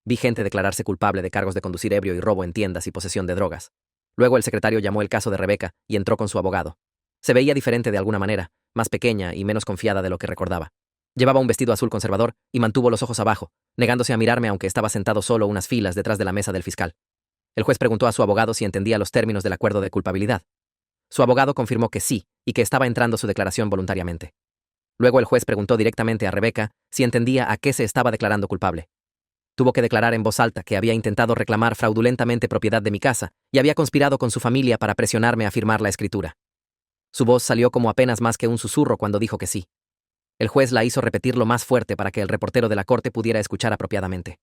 Vi gente declararse culpable de cargos de conducir ebrio y robo en tiendas y posesión de drogas. Luego el secretario llamó el caso de Rebeca y entró con su abogado. Se veía diferente de alguna manera, más pequeña y menos confiada de lo que recordaba. Llevaba un vestido azul conservador y mantuvo los ojos abajo, negándose a mirarme aunque estaba sentado solo unas filas detrás de la mesa del fiscal. El juez preguntó a su abogado si entendía los términos del acuerdo de culpabilidad. Su abogado confirmó que sí y que estaba entrando su declaración voluntariamente. Luego el juez preguntó directamente a Rebeca si entendía a qué se estaba declarando culpable. Tuvo que declarar en voz alta que había intentado reclamar fraudulentamente propiedad de mi casa y había conspirado con su familia para presionarme a firmar la escritura. Su voz salió como apenas más que un susurro cuando dijo que sí. El juez la hizo repetirlo más fuerte para que el reportero de la corte pudiera escuchar apropiadamente.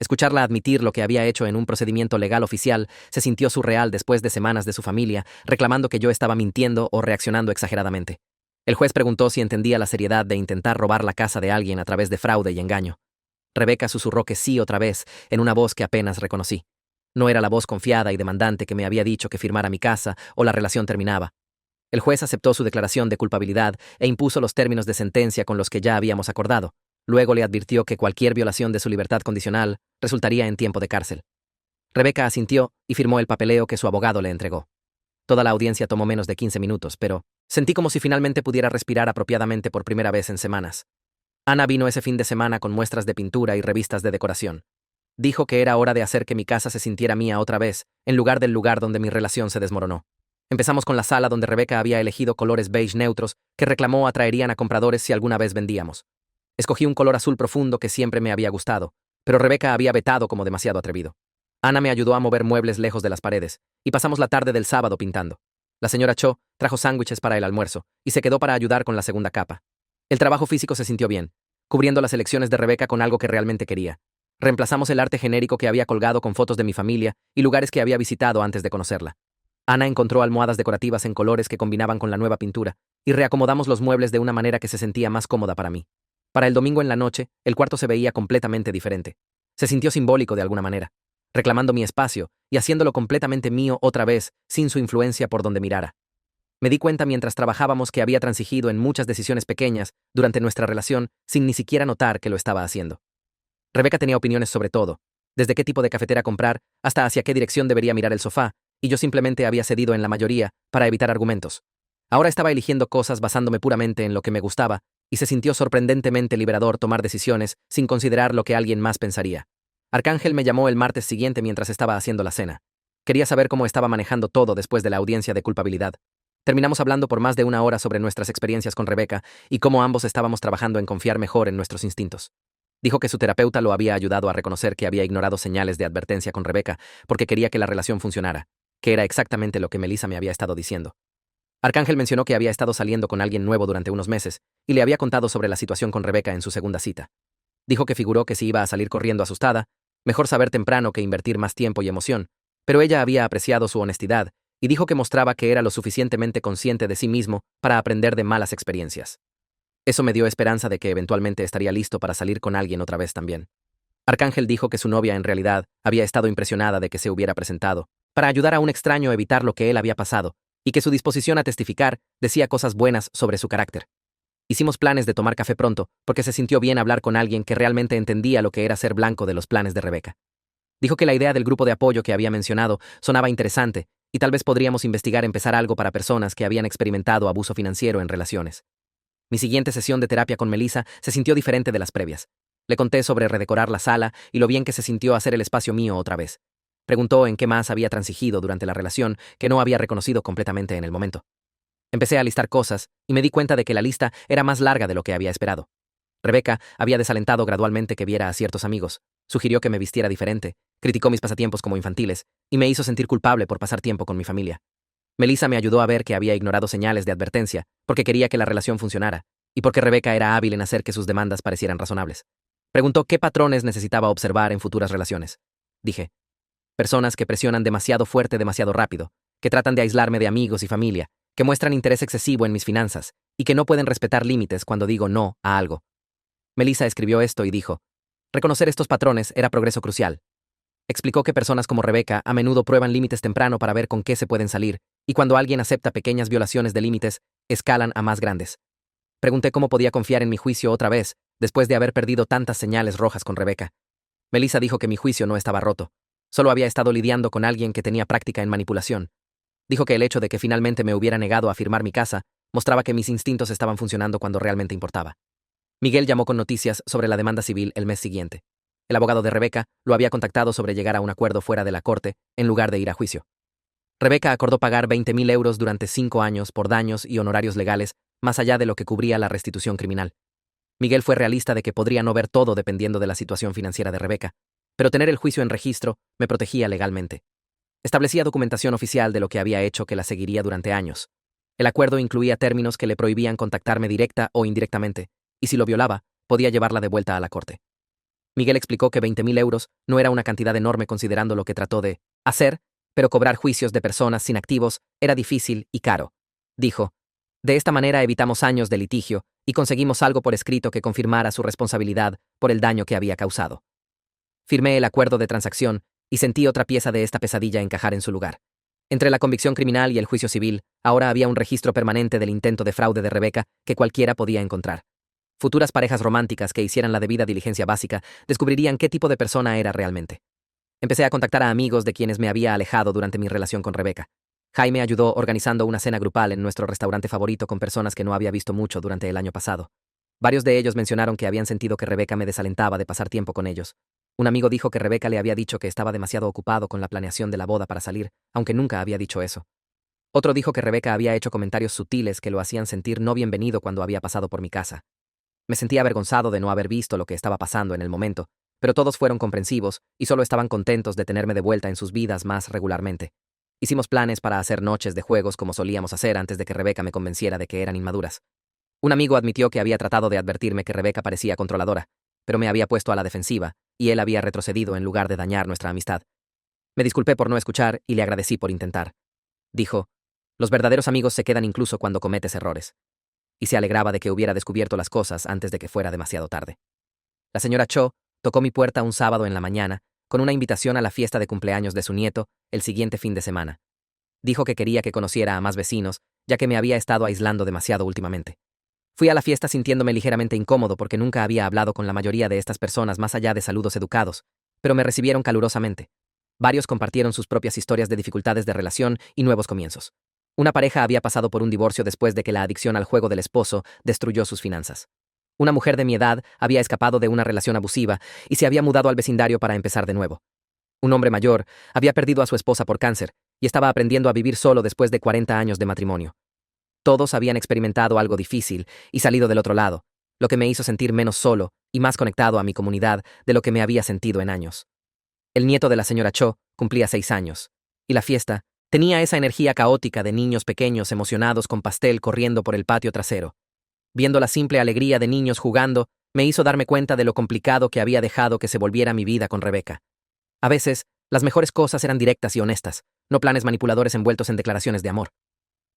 Escucharla admitir lo que había hecho en un procedimiento legal oficial se sintió surreal después de semanas de su familia reclamando que yo estaba mintiendo o reaccionando exageradamente. El juez preguntó si entendía la seriedad de intentar robar la casa de alguien a través de fraude y engaño. Rebeca susurró que sí otra vez, en una voz que apenas reconocí. No era la voz confiada y demandante que me había dicho que firmara mi casa o la relación terminaba. El juez aceptó su declaración de culpabilidad e impuso los términos de sentencia con los que ya habíamos acordado. Luego le advirtió que cualquier violación de su libertad condicional resultaría en tiempo de cárcel. Rebecca asintió y firmó el papeleo que su abogado le entregó. Toda la audiencia tomó menos de 15 minutos, pero sentí como si finalmente pudiera respirar apropiadamente por primera vez en semanas. Ana vino ese fin de semana con muestras de pintura y revistas de decoración. Dijo que era hora de hacer que mi casa se sintiera mía otra vez, en lugar del lugar donde mi relación se desmoronó. Empezamos con la sala donde Rebecca había elegido colores beige neutros que reclamó atraerían a compradores si alguna vez vendíamos. Escogí un color azul profundo que siempre me había gustado, pero Rebecca había vetado como demasiado atrevido. Ana me ayudó a mover muebles lejos de las paredes, y pasamos la tarde del sábado pintando. La señora Cho trajo sándwiches para el almuerzo, y se quedó para ayudar con la segunda capa. El trabajo físico se sintió bien, cubriendo las elecciones de Rebecca con algo que realmente quería. Reemplazamos el arte genérico que había colgado con fotos de mi familia y lugares que había visitado antes de conocerla. Ana encontró almohadas decorativas en colores que combinaban con la nueva pintura, y reacomodamos los muebles de una manera que se sentía más cómoda para mí. Para el domingo en la noche, el cuarto se veía completamente diferente. Se sintió simbólico de alguna manera, reclamando mi espacio y haciéndolo completamente mío otra vez, sin su influencia por donde mirara. Me di cuenta mientras trabajábamos que había transigido en muchas decisiones pequeñas durante nuestra relación sin ni siquiera notar que lo estaba haciendo. Rebecca tenía opiniones sobre todo, desde qué tipo de cafetera comprar hasta hacia qué dirección debería mirar el sofá, y yo simplemente había cedido en la mayoría para evitar argumentos. Ahora estaba eligiendo cosas basándome puramente en lo que me gustaba, y se sintió sorprendentemente liberador tomar decisiones sin considerar lo que alguien más pensaría. Arcángel me llamó el martes siguiente mientras estaba haciendo la cena. Quería saber cómo estaba manejando todo después de la audiencia de culpabilidad. Terminamos hablando por más de una hora sobre nuestras experiencias con Rebecca y cómo ambos estábamos trabajando en confiar mejor en nuestros instintos. Dijo que su terapeuta lo había ayudado a reconocer que había ignorado señales de advertencia con Rebecca porque quería que la relación funcionara, que era exactamente lo que Melissa me había estado diciendo. Arcángel mencionó que había estado saliendo con alguien nuevo durante unos meses y le había contado sobre la situación con Rebecca en su segunda cita. Dijo que figuró que si iba a salir corriendo asustada, mejor saber temprano que invertir más tiempo y emoción, pero ella había apreciado su honestidad y dijo que mostraba que era lo suficientemente consciente de sí mismo para aprender de malas experiencias. Eso me dio esperanza de que eventualmente estaría listo para salir con alguien otra vez también. Arcángel dijo que su novia en realidad había estado impresionada de que se hubiera presentado, para ayudar a un extraño a evitar lo que él había pasado, y que su disposición a testificar decía cosas buenas sobre su carácter. Hicimos planes de tomar café pronto, porque se sintió bien hablar con alguien que realmente entendía lo que era ser blanco de los planes de Rebecca. Dijo que la idea del grupo de apoyo que había mencionado sonaba interesante, y tal vez podríamos investigar empezar algo para personas que habían experimentado abuso financiero en relaciones. Mi siguiente sesión de terapia con Melissa se sintió diferente de las previas. Le conté sobre redecorar la sala y lo bien que se sintió hacer el espacio mío otra vez. Preguntó en qué más había transigido durante la relación que no había reconocido completamente en el momento. Empecé a listar cosas y me di cuenta de que la lista era más larga de lo que había esperado. Rebecca había desalentado gradualmente que viera a ciertos amigos, sugirió que me vistiera diferente, criticó mis pasatiempos como infantiles y me hizo sentir culpable por pasar tiempo con mi familia. Melissa me ayudó a ver que había ignorado señales de advertencia porque quería que la relación funcionara y porque Rebecca era hábil en hacer que sus demandas parecieran razonables. Preguntó qué patrones necesitaba observar en futuras relaciones. Dije, personas que presionan demasiado fuerte demasiado rápido, que tratan de aislarme de amigos y familia, que muestran interés excesivo en mis finanzas y que no pueden respetar límites cuando digo no a algo. Melissa escribió esto y dijo, reconocer estos patrones era progreso crucial. Explicó que personas como Rebecca a menudo prueban límites temprano para ver con qué se pueden salir, y cuando alguien acepta pequeñas violaciones de límites, escalan a más grandes. Pregunté cómo podía confiar en mi juicio otra vez, después de haber perdido tantas señales rojas con Rebecca. Melissa dijo que mi juicio no estaba roto, solo había estado lidiando con alguien que tenía práctica en manipulación. Dijo que el hecho de que finalmente me hubiera negado a firmar mi casa mostraba que mis instintos estaban funcionando cuando realmente importaba. Miguel llamó con noticias sobre la demanda civil el mes siguiente. El abogado de Rebecca lo había contactado sobre llegar a un acuerdo fuera de la corte en lugar de ir a juicio. Rebecca acordó pagar 20.000 euros durante 5 años por daños y honorarios legales, más allá de lo que cubría la restitución criminal. Miguel fue realista de que podría no ver todo dependiendo de la situación financiera de Rebecca, pero tener el juicio en registro me protegía legalmente. Establecía documentación oficial de lo que había hecho que la seguiría durante años. El acuerdo incluía términos que le prohibían contactarme directa o indirectamente, y si lo violaba, podía llevarla de vuelta a la corte. Miguel explicó que 20.000 euros no era una cantidad enorme considerando lo que trató de hacer, pero cobrar juicios de personas sin activos era difícil y caro. Dijo, de esta manera evitamos años de litigio y conseguimos algo por escrito que confirmara su responsabilidad por el daño que había causado. Firmé el acuerdo de transacción y sentí otra pieza de esta pesadilla encajar en su lugar. Entre la convicción criminal y el juicio civil, ahora había un registro permanente del intento de fraude de Rebeca que cualquiera podía encontrar. Futuras parejas románticas que hicieran la debida diligencia básica descubrirían qué tipo de persona era realmente. Empecé a contactar a amigos de quienes me había alejado durante mi relación con Rebeca. Jaime ayudó organizando una cena grupal en nuestro restaurante favorito con personas que no había visto mucho durante el año pasado. Varios de ellos mencionaron que habían sentido que Rebeca me desalentaba de pasar tiempo con ellos. Un amigo dijo que Rebeca le había dicho que estaba demasiado ocupado con la planeación de la boda para salir, aunque nunca había dicho eso. Otro dijo que Rebeca había hecho comentarios sutiles que lo hacían sentir no bienvenido cuando había pasado por mi casa. Me sentía avergonzado de no haber visto lo que estaba pasando en el momento, pero todos fueron comprensivos y solo estaban contentos de tenerme de vuelta en sus vidas más regularmente. Hicimos planes para hacer noches de juegos como solíamos hacer antes de que Rebeca me convenciera de que eran inmaduras. Un amigo admitió que había tratado de advertirme que Rebeca parecía controladora, pero me había puesto a la defensiva, y él había retrocedido en lugar de dañar nuestra amistad. Me disculpé por no escuchar y le agradecí por intentar. Dijo, los verdaderos amigos se quedan incluso cuando cometes errores. Y se alegraba de que hubiera descubierto las cosas antes de que fuera demasiado tarde. La señora Cho tocó mi puerta un sábado en la mañana, con una invitación a la fiesta de cumpleaños de su nieto el siguiente fin de semana. Dijo que quería que conociera a más vecinos, ya que me había estado aislando demasiado últimamente. Fui a la fiesta sintiéndome ligeramente incómodo porque nunca había hablado con la mayoría de estas personas más allá de saludos educados, pero me recibieron calurosamente. Varios compartieron sus propias historias de dificultades de relación y nuevos comienzos. Una pareja había pasado por un divorcio después de que la adicción al juego del esposo destruyó sus finanzas. Una mujer de mi edad había escapado de una relación abusiva y se había mudado al vecindario para empezar de nuevo. Un hombre mayor había perdido a su esposa por cáncer y estaba aprendiendo a vivir solo después de 40 años de matrimonio. Todos habían experimentado algo difícil y salido del otro lado, lo que me hizo sentir menos solo y más conectado a mi comunidad de lo que me había sentido en años. El nieto de la señora Cho cumplía 6 años, y la fiesta tenía esa energía caótica de niños pequeños emocionados con pastel corriendo por el patio trasero. Viendo la simple alegría de niños jugando, me hizo darme cuenta de lo complicado que había dejado que se volviera mi vida con Rebeca. A veces, las mejores cosas eran directas y honestas, no planes manipuladores envueltos en declaraciones de amor.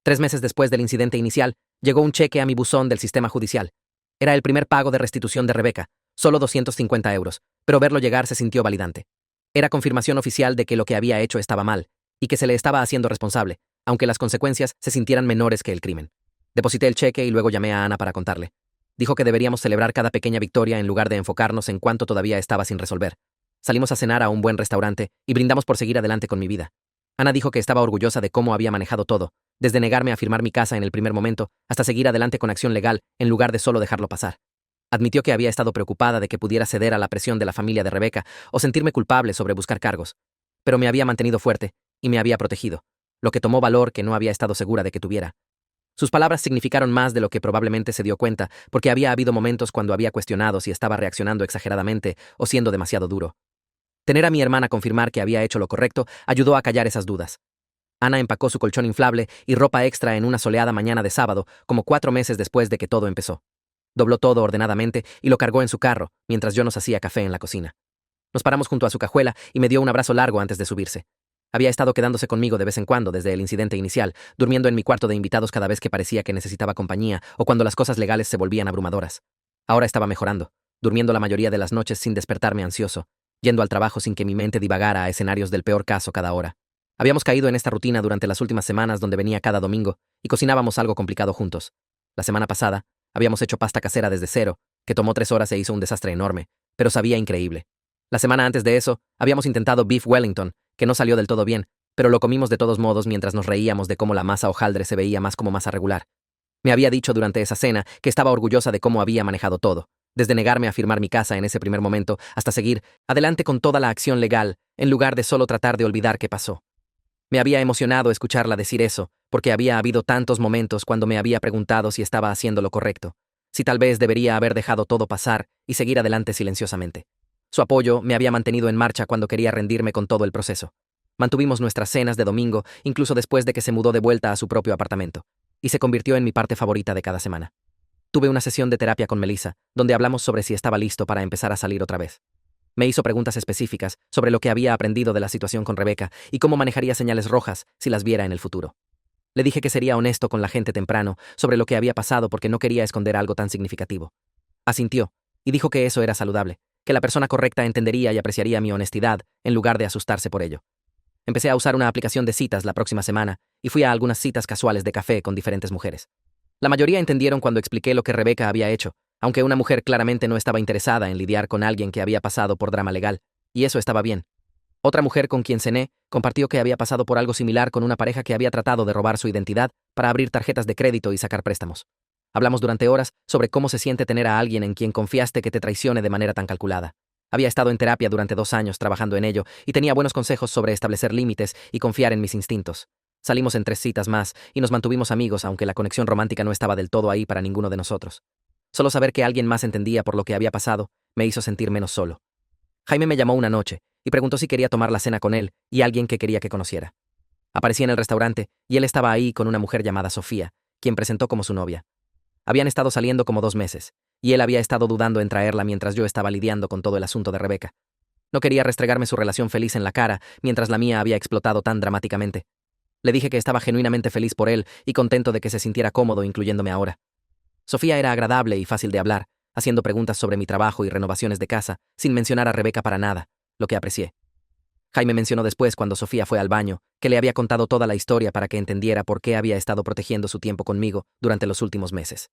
3 meses después del incidente inicial, llegó un cheque a mi buzón del sistema judicial. Era el primer pago de restitución de Rebeca, solo 250 euros, pero verlo llegar se sintió validante. Era confirmación oficial de que lo que había hecho estaba mal, y que se le estaba haciendo responsable, aunque las consecuencias se sintieran menores que el crimen. Deposité el cheque y luego llamé a Ana para contarle. Dijo que deberíamos celebrar cada pequeña victoria en lugar de enfocarnos en cuánto todavía estaba sin resolver. Salimos a cenar a un buen restaurante y brindamos por seguir adelante con mi vida. Ana dijo que estaba orgullosa de cómo había manejado todo, desde negarme a firmar mi casa en el primer momento hasta seguir adelante con acción legal en lugar de solo dejarlo pasar. Admitió que había estado preocupada de que pudiera ceder a la presión de la familia de Rebeca o sentirme culpable sobre buscar cargos, pero me había mantenido fuerte y me había protegido, lo que tomó valor que no había estado segura de que tuviera. Sus palabras significaron más de lo que probablemente se dio cuenta, porque había habido momentos cuando había cuestionado si estaba reaccionando exageradamente o siendo demasiado duro. Tener a mi hermana confirmar que había hecho lo correcto ayudó a callar esas dudas. Ana empacó su colchón inflable y ropa extra en una soleada mañana de sábado, como 4 meses después de que todo empezó. Dobló todo ordenadamente y lo cargó en su carro, mientras yo nos hacía café en la cocina. Nos paramos junto a su cajuela y me dio un abrazo largo antes de subirse. Había estado quedándose conmigo de vez en cuando desde el incidente inicial, durmiendo en mi cuarto de invitados cada vez que parecía que necesitaba compañía o cuando las cosas legales se volvían abrumadoras. Ahora estaba mejorando, durmiendo la mayoría de las noches sin despertarme ansioso, yendo al trabajo sin que mi mente divagara a escenarios del peor caso cada hora. Habíamos caído en esta rutina durante las últimas semanas donde venía cada domingo y cocinábamos algo complicado juntos. La semana pasada, habíamos hecho pasta casera desde cero, que tomó 3 horas e hizo un desastre enorme, pero sabía increíble. La semana antes de eso, habíamos intentado beef Wellington, que no salió del todo bien, pero lo comimos de todos modos mientras nos reíamos de cómo la masa hojaldre se veía más como masa regular. Me había dicho durante esa cena que estaba orgullosa de cómo había manejado todo, desde negarme a firmar mi casa en ese primer momento hasta seguir adelante con toda la acción legal, en lugar de solo tratar de olvidar qué pasó. Me había emocionado escucharla decir eso, porque había habido tantos momentos cuando me había preguntado si estaba haciendo lo correcto, si tal vez debería haber dejado todo pasar y seguir adelante silenciosamente. Su apoyo me había mantenido en marcha cuando quería rendirme con todo el proceso. Mantuvimos nuestras cenas de domingo, incluso después de que se mudó de vuelta a su propio apartamento, y se convirtió en mi parte favorita de cada semana. Tuve una sesión de terapia con Melissa, donde hablamos sobre si estaba listo para empezar a salir otra vez. Me hizo preguntas específicas sobre lo que había aprendido de la situación con Rebeca y cómo manejaría señales rojas si las viera en el futuro. Le dije que sería honesto con la gente temprano sobre lo que había pasado porque no quería esconder algo tan significativo. Asintió, y dijo que eso era saludable, que la persona correcta entendería y apreciaría mi honestidad en lugar de asustarse por ello. Empecé a usar una aplicación de citas la próxima semana y fui a algunas citas casuales de café con diferentes mujeres. La mayoría entendieron cuando expliqué lo que Rebeca había hecho, aunque una mujer claramente no estaba interesada en lidiar con alguien que había pasado por drama legal, y eso estaba bien. Otra mujer con quien cené compartió que había pasado por algo similar con una pareja que había tratado de robar su identidad para abrir tarjetas de crédito y sacar préstamos. Hablamos durante horas sobre cómo se siente tener a alguien en quien confiaste que te traicione de manera tan calculada. Había estado en terapia durante 2 años trabajando en ello y tenía buenos consejos sobre establecer límites y confiar en mis instintos. Salimos en 3 citas más y nos mantuvimos amigos, aunque la conexión romántica no estaba del todo ahí para ninguno de nosotros. Solo saber que alguien más entendía por lo que había pasado me hizo sentir menos solo. Jaime me llamó una noche y preguntó si quería tomar la cena con él y alguien que quería que conociera. Aparecí en el restaurante y él estaba ahí con una mujer llamada Sofía, quien presentó como su novia. Habían estado saliendo como 2 meses, y él había estado dudando en traerla mientras yo estaba lidiando con todo el asunto de Rebeca. No quería restregarme su relación feliz en la cara mientras la mía había explotado tan dramáticamente. Le dije que estaba genuinamente feliz por él y contento de que se sintiera cómodo incluyéndome ahora. Sofía era agradable y fácil de hablar, haciendo preguntas sobre mi trabajo y renovaciones de casa, sin mencionar a Rebeca para nada, lo que aprecié. Jaime mencionó después, cuando Sofía fue al baño, que le había contado toda la historia para que entendiera por qué había estado protegiendo su tiempo conmigo durante los últimos meses.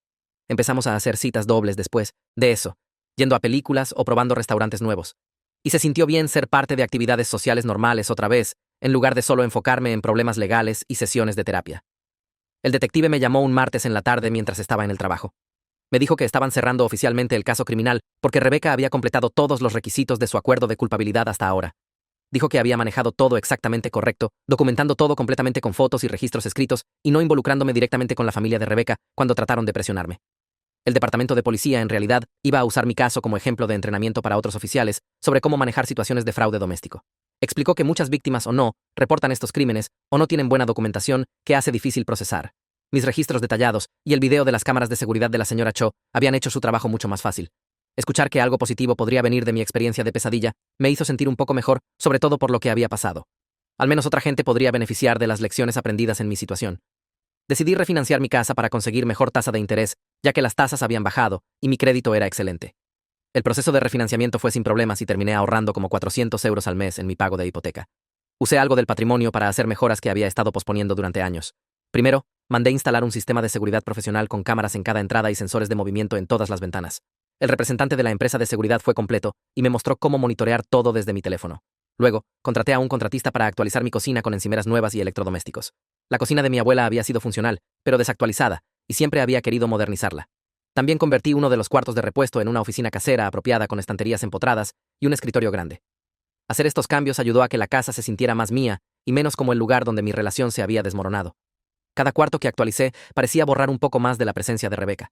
Empezamos a hacer citas dobles después de eso, yendo a películas o probando restaurantes nuevos. Y se sintió bien ser parte de actividades sociales normales otra vez, en lugar de solo enfocarme en problemas legales y sesiones de terapia. El detective me llamó un martes en la tarde mientras estaba en el trabajo. Me dijo que estaban cerrando oficialmente el caso criminal porque Rebeca había completado todos los requisitos de su acuerdo de culpabilidad hasta ahora. Dijo que había manejado todo exactamente correcto, documentando todo completamente con fotos y registros escritos y no involucrándome directamente con la familia de Rebeca cuando trataron de presionarme. El departamento de policía, en realidad, iba a usar mi caso como ejemplo de entrenamiento para otros oficiales sobre cómo manejar situaciones de fraude doméstico. Explicó que muchas víctimas o no reportan estos crímenes o no tienen buena documentación que hace difícil procesar. Mis registros detallados y el video de las cámaras de seguridad de la señora Cho habían hecho su trabajo mucho más fácil. Escuchar que algo positivo podría venir de mi experiencia de pesadilla me hizo sentir un poco mejor, sobre todo por lo que había pasado. Al menos otra gente podría beneficiar de las lecciones aprendidas en mi situación. Decidí refinanciar mi casa para conseguir mejor tasa de interés, ya que las tasas habían bajado y mi crédito era excelente. El proceso de refinanciamiento fue sin problemas y terminé ahorrando como 400 euros al mes en mi pago de hipoteca. Usé algo del patrimonio para hacer mejoras que había estado posponiendo durante años. Primero, mandé instalar un sistema de seguridad profesional con cámaras en cada entrada y sensores de movimiento en todas las ventanas. El representante de la empresa de seguridad fue completo y me mostró cómo monitorear todo desde mi teléfono. Luego, contraté a un contratista para actualizar mi cocina con encimeras nuevas y electrodomésticos. La cocina de mi abuela había sido funcional, pero desactualizada, y siempre había querido modernizarla. También convertí uno de los cuartos de repuesto en una oficina casera apropiada con estanterías empotradas y un escritorio grande. Hacer estos cambios ayudó a que la casa se sintiera más mía y menos como el lugar donde mi relación se había desmoronado. Cada cuarto que actualicé parecía borrar un poco más de la presencia de Rebeca.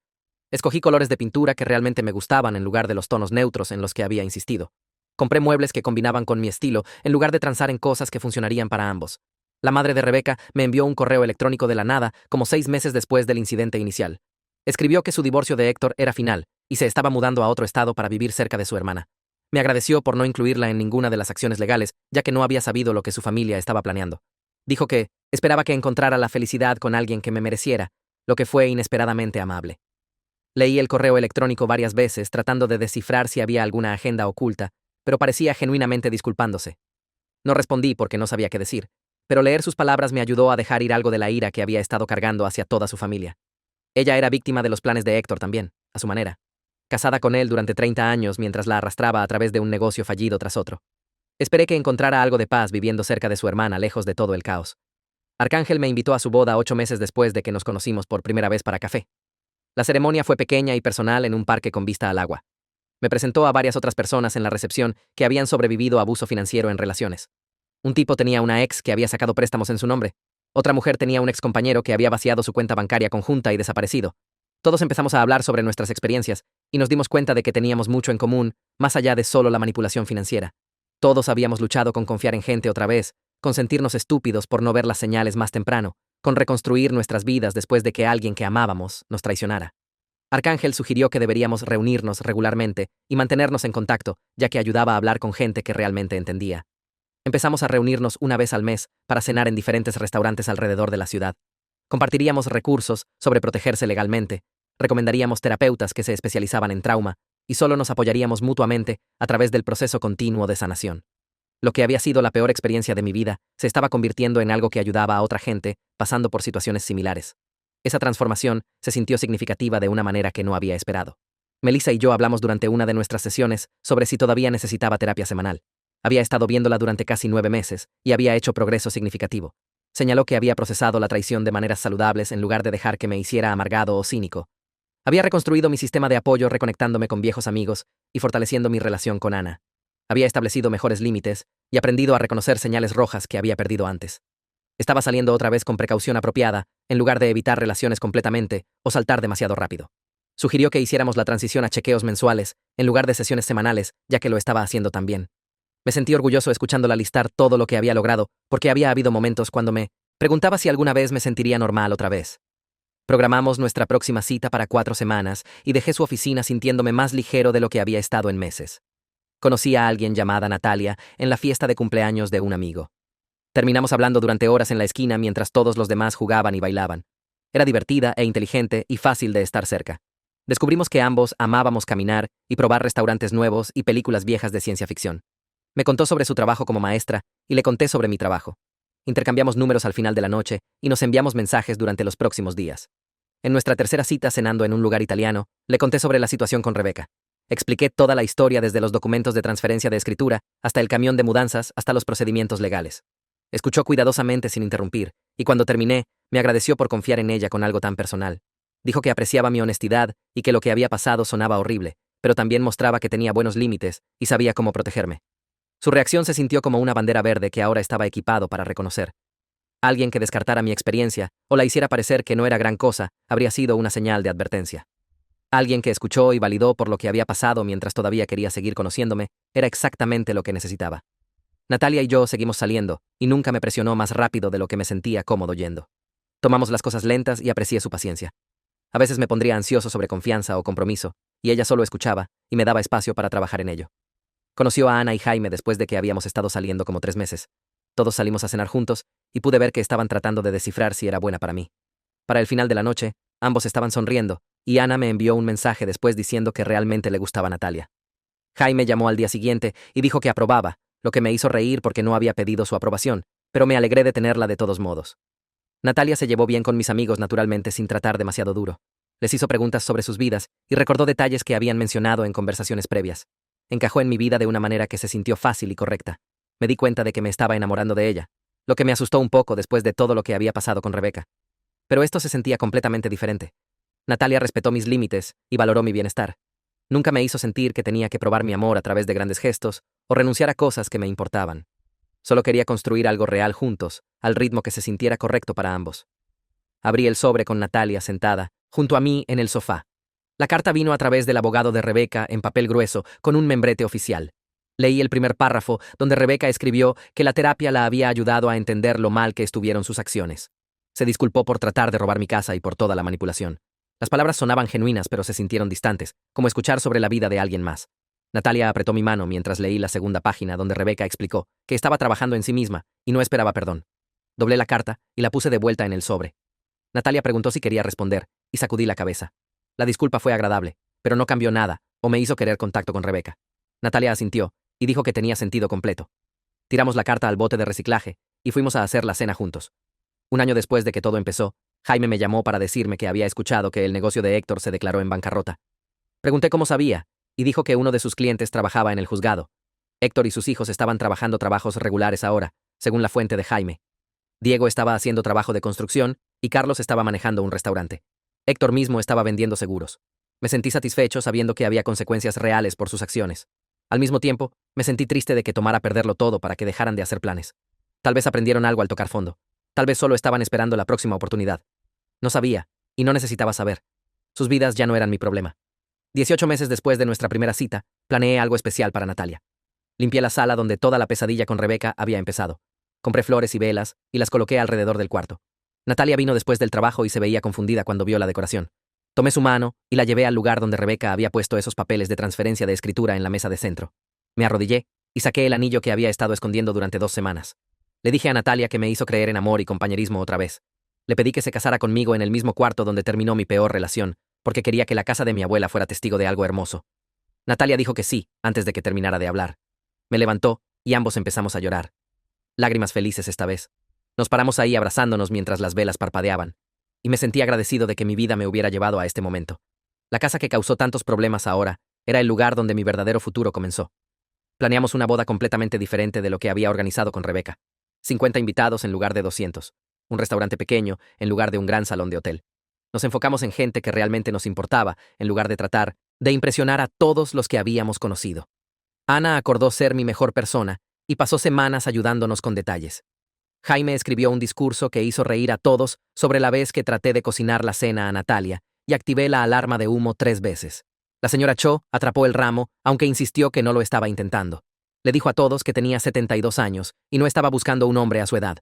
Escogí colores de pintura que realmente me gustaban en lugar de los tonos neutros en los que había insistido. Compré muebles que combinaban con mi estilo en lugar de transar en cosas que funcionarían para ambos. La madre de Rebeca me envió un correo electrónico de la nada como 6 meses después del incidente inicial. Escribió que su divorcio de Héctor era final y se estaba mudando a otro estado para vivir cerca de su hermana. Me agradeció por no incluirla en ninguna de las acciones legales, ya que no había sabido lo que su familia estaba planeando. Dijo que esperaba que encontrara la felicidad con alguien que me mereciera, lo que fue inesperadamente amable. Leí el correo electrónico varias veces tratando de descifrar si había alguna agenda oculta, pero parecía genuinamente disculpándose. No respondí porque no sabía qué decir, pero leer sus palabras me ayudó a dejar ir algo de la ira que había estado cargando hacia toda su familia. Ella era víctima de los planes de Héctor también, a su manera. Casada con él durante 30 años mientras la arrastraba a través de un negocio fallido tras otro. Esperé que encontrara algo de paz viviendo cerca de su hermana, lejos de todo el caos. Arcángel me invitó a su boda 8 meses después de que nos conocimos por primera vez para café. La ceremonia fue pequeña y personal en un parque con vista al agua. Me presentó a varias otras personas en la recepción que habían sobrevivido a abuso financiero en relaciones. Un tipo tenía una ex que había sacado préstamos en su nombre. Otra mujer tenía un excompañero que había vaciado su cuenta bancaria conjunta y desaparecido. Todos empezamos a hablar sobre nuestras experiencias y nos dimos cuenta de que teníamos mucho en común, más allá de solo la manipulación financiera. Todos habíamos luchado con confiar en gente otra vez, con sentirnos estúpidos por no ver las señales más temprano, con reconstruir nuestras vidas después de que alguien que amábamos nos traicionara. Arcángel sugirió que deberíamos reunirnos regularmente y mantenernos en contacto, ya que ayudaba a hablar con gente que realmente entendía. Empezamos a reunirnos una vez al mes para cenar en diferentes restaurantes alrededor de la ciudad. Compartiríamos recursos sobre protegerse legalmente, recomendaríamos terapeutas que se especializaban en trauma y solo nos apoyaríamos mutuamente a través del proceso continuo de sanación. Lo que había sido la peor experiencia de mi vida se estaba convirtiendo en algo que ayudaba a otra gente pasando por situaciones similares. Esa transformación se sintió significativa de una manera que no había esperado. Melissa y yo hablamos durante una de nuestras sesiones sobre si todavía necesitaba terapia semanal. Había estado viéndola durante casi 9 meses y había hecho progreso significativo. Señaló que había procesado la traición de maneras saludables en lugar de dejar que me hiciera amargado o cínico. Había reconstruido mi sistema de apoyo reconectándome con viejos amigos y fortaleciendo mi relación con Ana. Había establecido mejores límites y aprendido a reconocer señales rojas que había perdido antes. Estaba saliendo otra vez con precaución apropiada, en lugar de evitar relaciones completamente o saltar demasiado rápido. Sugirió que hiciéramos la transición a chequeos mensuales, en lugar de sesiones semanales, ya que lo estaba haciendo tan bien. Me sentí orgulloso escuchándola listar todo lo que había logrado, porque había habido momentos cuando me preguntaba si alguna vez me sentiría normal otra vez. Programamos nuestra próxima cita para 4 semanas y dejé su oficina sintiéndome más ligero de lo que había estado en meses. Conocí a alguien llamada Natalia en la fiesta de cumpleaños de un amigo. Terminamos hablando durante horas en la esquina mientras todos los demás jugaban y bailaban. Era divertida e inteligente y fácil de estar cerca. Descubrimos que ambos amábamos caminar y probar restaurantes nuevos y películas viejas de ciencia ficción. Me contó sobre su trabajo como maestra y le conté sobre mi trabajo. Intercambiamos números al final de la noche y nos enviamos mensajes durante los próximos días. En nuestra tercera cita cenando en un lugar italiano, le conté sobre la situación con Rebeca. Expliqué toda la historia desde los documentos de transferencia de escritura hasta el camión de mudanzas hasta los procedimientos legales. Escuchó cuidadosamente sin interrumpir, y cuando terminé, me agradeció por confiar en ella con algo tan personal. Dijo que apreciaba mi honestidad y que lo que había pasado sonaba horrible, pero también mostraba que tenía buenos límites y sabía cómo protegerme. Su reacción se sintió como una bandera verde que ahora estaba equipado para reconocer. Alguien que descartara mi experiencia o la hiciera parecer que no era gran cosa habría sido una señal de advertencia. Alguien que escuchó y validó por lo que había pasado mientras todavía quería seguir conociéndome era exactamente lo que necesitaba. Natalia y yo seguimos saliendo, y nunca me presionó más rápido de lo que me sentía cómodo yendo. Tomamos las cosas lentas y aprecié su paciencia. A veces me pondría ansioso sobre confianza o compromiso, y ella solo escuchaba y me daba espacio para trabajar en ello. Conoció a Ana y Jaime después de que habíamos estado saliendo como 3 meses. Todos salimos a cenar juntos, y pude ver que estaban tratando de descifrar si era buena para mí. Para el final de la noche, ambos estaban sonriendo, y Ana me envió un mensaje después diciendo que realmente le gustaba Natalia. Jaime llamó al día siguiente y dijo que aprobaba, lo que me hizo reír porque no había pedido su aprobación, pero me alegré de tenerla de todos modos. Natalia se llevó bien con mis amigos naturalmente sin tratar demasiado duro. Les hizo preguntas sobre sus vidas y recordó detalles que habían mencionado en conversaciones previas. Encajó en mi vida de una manera que se sintió fácil y correcta. Me di cuenta de que me estaba enamorando de ella, lo que me asustó un poco después de todo lo que había pasado con Rebeca. Pero esto se sentía completamente diferente. Natalia respetó mis límites y valoró mi bienestar. Nunca me hizo sentir que tenía que probar mi amor a través de grandes gestos o renunciar a cosas que me importaban. Solo quería construir algo real juntos, al ritmo que se sintiera correcto para ambos. Abrí el sobre con Natalia sentada, junto a mí en el sofá. La carta vino a través del abogado de Rebeca en papel grueso, con un membrete oficial. Leí el primer párrafo, donde Rebeca escribió que la terapia la había ayudado a entender lo mal que estuvieron sus acciones. Se disculpó por tratar de robar mi casa y por toda la manipulación. Las palabras sonaban genuinas, pero se sintieron distantes, como escuchar sobre la vida de alguien más. Natalia apretó mi mano mientras leí la segunda página, donde Rebeca explicó que estaba trabajando en sí misma y no esperaba perdón. Doblé la carta y la puse de vuelta en el sobre. Natalia preguntó si quería responder, y sacudí la cabeza. La disculpa fue agradable, pero no cambió nada, o me hizo querer contacto con Rebeca. Natalia asintió, y dijo que tenía sentido completo. Tiramos la carta al bote de reciclaje, y fuimos a hacer la cena juntos. Un año después de que todo empezó, Jaime me llamó para decirme que había escuchado que el negocio de Héctor se declaró en bancarrota. Pregunté cómo sabía, y dijo que uno de sus clientes trabajaba en el juzgado. Héctor y sus hijos estaban trabajando trabajos regulares ahora, según la fuente de Jaime. Diego estaba haciendo trabajo de construcción, y Carlos estaba manejando un restaurante. Héctor mismo estaba vendiendo seguros. Me sentí satisfecho sabiendo que había consecuencias reales por sus acciones. Al mismo tiempo, me sentí triste de que tomara perderlo todo para que dejaran de hacer planes. Tal vez aprendieron algo al tocar fondo. Tal vez solo estaban esperando la próxima oportunidad. No sabía, y no necesitaba saber. Sus vidas ya no eran mi problema. 18 meses después de nuestra primera cita, planeé algo especial para Natalia. Limpié la sala donde toda la pesadilla con Rebeca había empezado. Compré flores y velas y las coloqué alrededor del cuarto. Natalia vino después del trabajo y se veía confundida cuando vio la decoración. Tomé su mano y la llevé al lugar donde Rebeca había puesto esos papeles de transferencia de escritura en la mesa de centro. Me arrodillé y saqué el anillo que había estado escondiendo durante 2 semanas. Le dije a Natalia que me hizo creer en amor y compañerismo otra vez. Le pedí que se casara conmigo en el mismo cuarto donde terminó mi peor relación, porque quería que la casa de mi abuela fuera testigo de algo hermoso. Natalia dijo que sí, antes de que terminara de hablar. Me levantó, y ambos empezamos a llorar. Lágrimas felices esta vez. Nos paramos ahí abrazándonos mientras las velas parpadeaban, y me sentí agradecido de que mi vida me hubiera llevado a este momento. La casa que causó tantos problemas ahora era el lugar donde mi verdadero futuro comenzó. Planeamos una boda completamente diferente de lo que había organizado con Rebeca. 50 invitados en lugar de 200. Un restaurante pequeño en lugar de un gran salón de hotel. Nos enfocamos en gente que realmente nos importaba, en lugar de tratar de impresionar a todos los que habíamos conocido. Ana acordó ser mi mejor persona y pasó semanas ayudándonos con detalles. Jaime escribió un discurso que hizo reír a todos sobre la vez que traté de cocinar la cena a Natalia y activé la alarma de humo 3 veces. La señora Cho atrapó el ramo, aunque insistió que no lo estaba intentando. Le dijo a todos que tenía 72 años y no estaba buscando un hombre a su edad.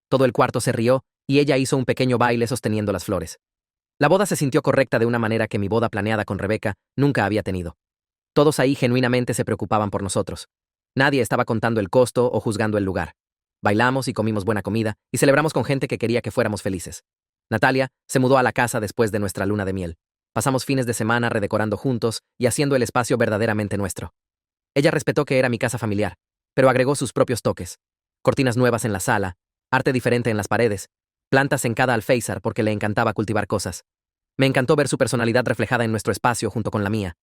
Todo el cuarto se rió y ella hizo un pequeño baile sosteniendo las flores. La boda se sintió correcta de una manera que mi boda planeada con Rebeca nunca había tenido. Todos ahí genuinamente se preocupaban por nosotros. Nadie estaba contando el costo o juzgando el lugar. Bailamos y comimos buena comida y celebramos con gente que quería que fuéramos felices. Natalia se mudó a la casa después de nuestra luna de miel. Pasamos fines de semana redecorando juntos y haciendo el espacio verdaderamente nuestro. Ella respetó que era mi casa familiar, pero agregó sus propios toques. Cortinas nuevas en la sala, arte diferente en las paredes, plantas en cada alféizar porque le encantaba cultivar cosas. Me encantó ver su personalidad reflejada en nuestro espacio junto con la mía.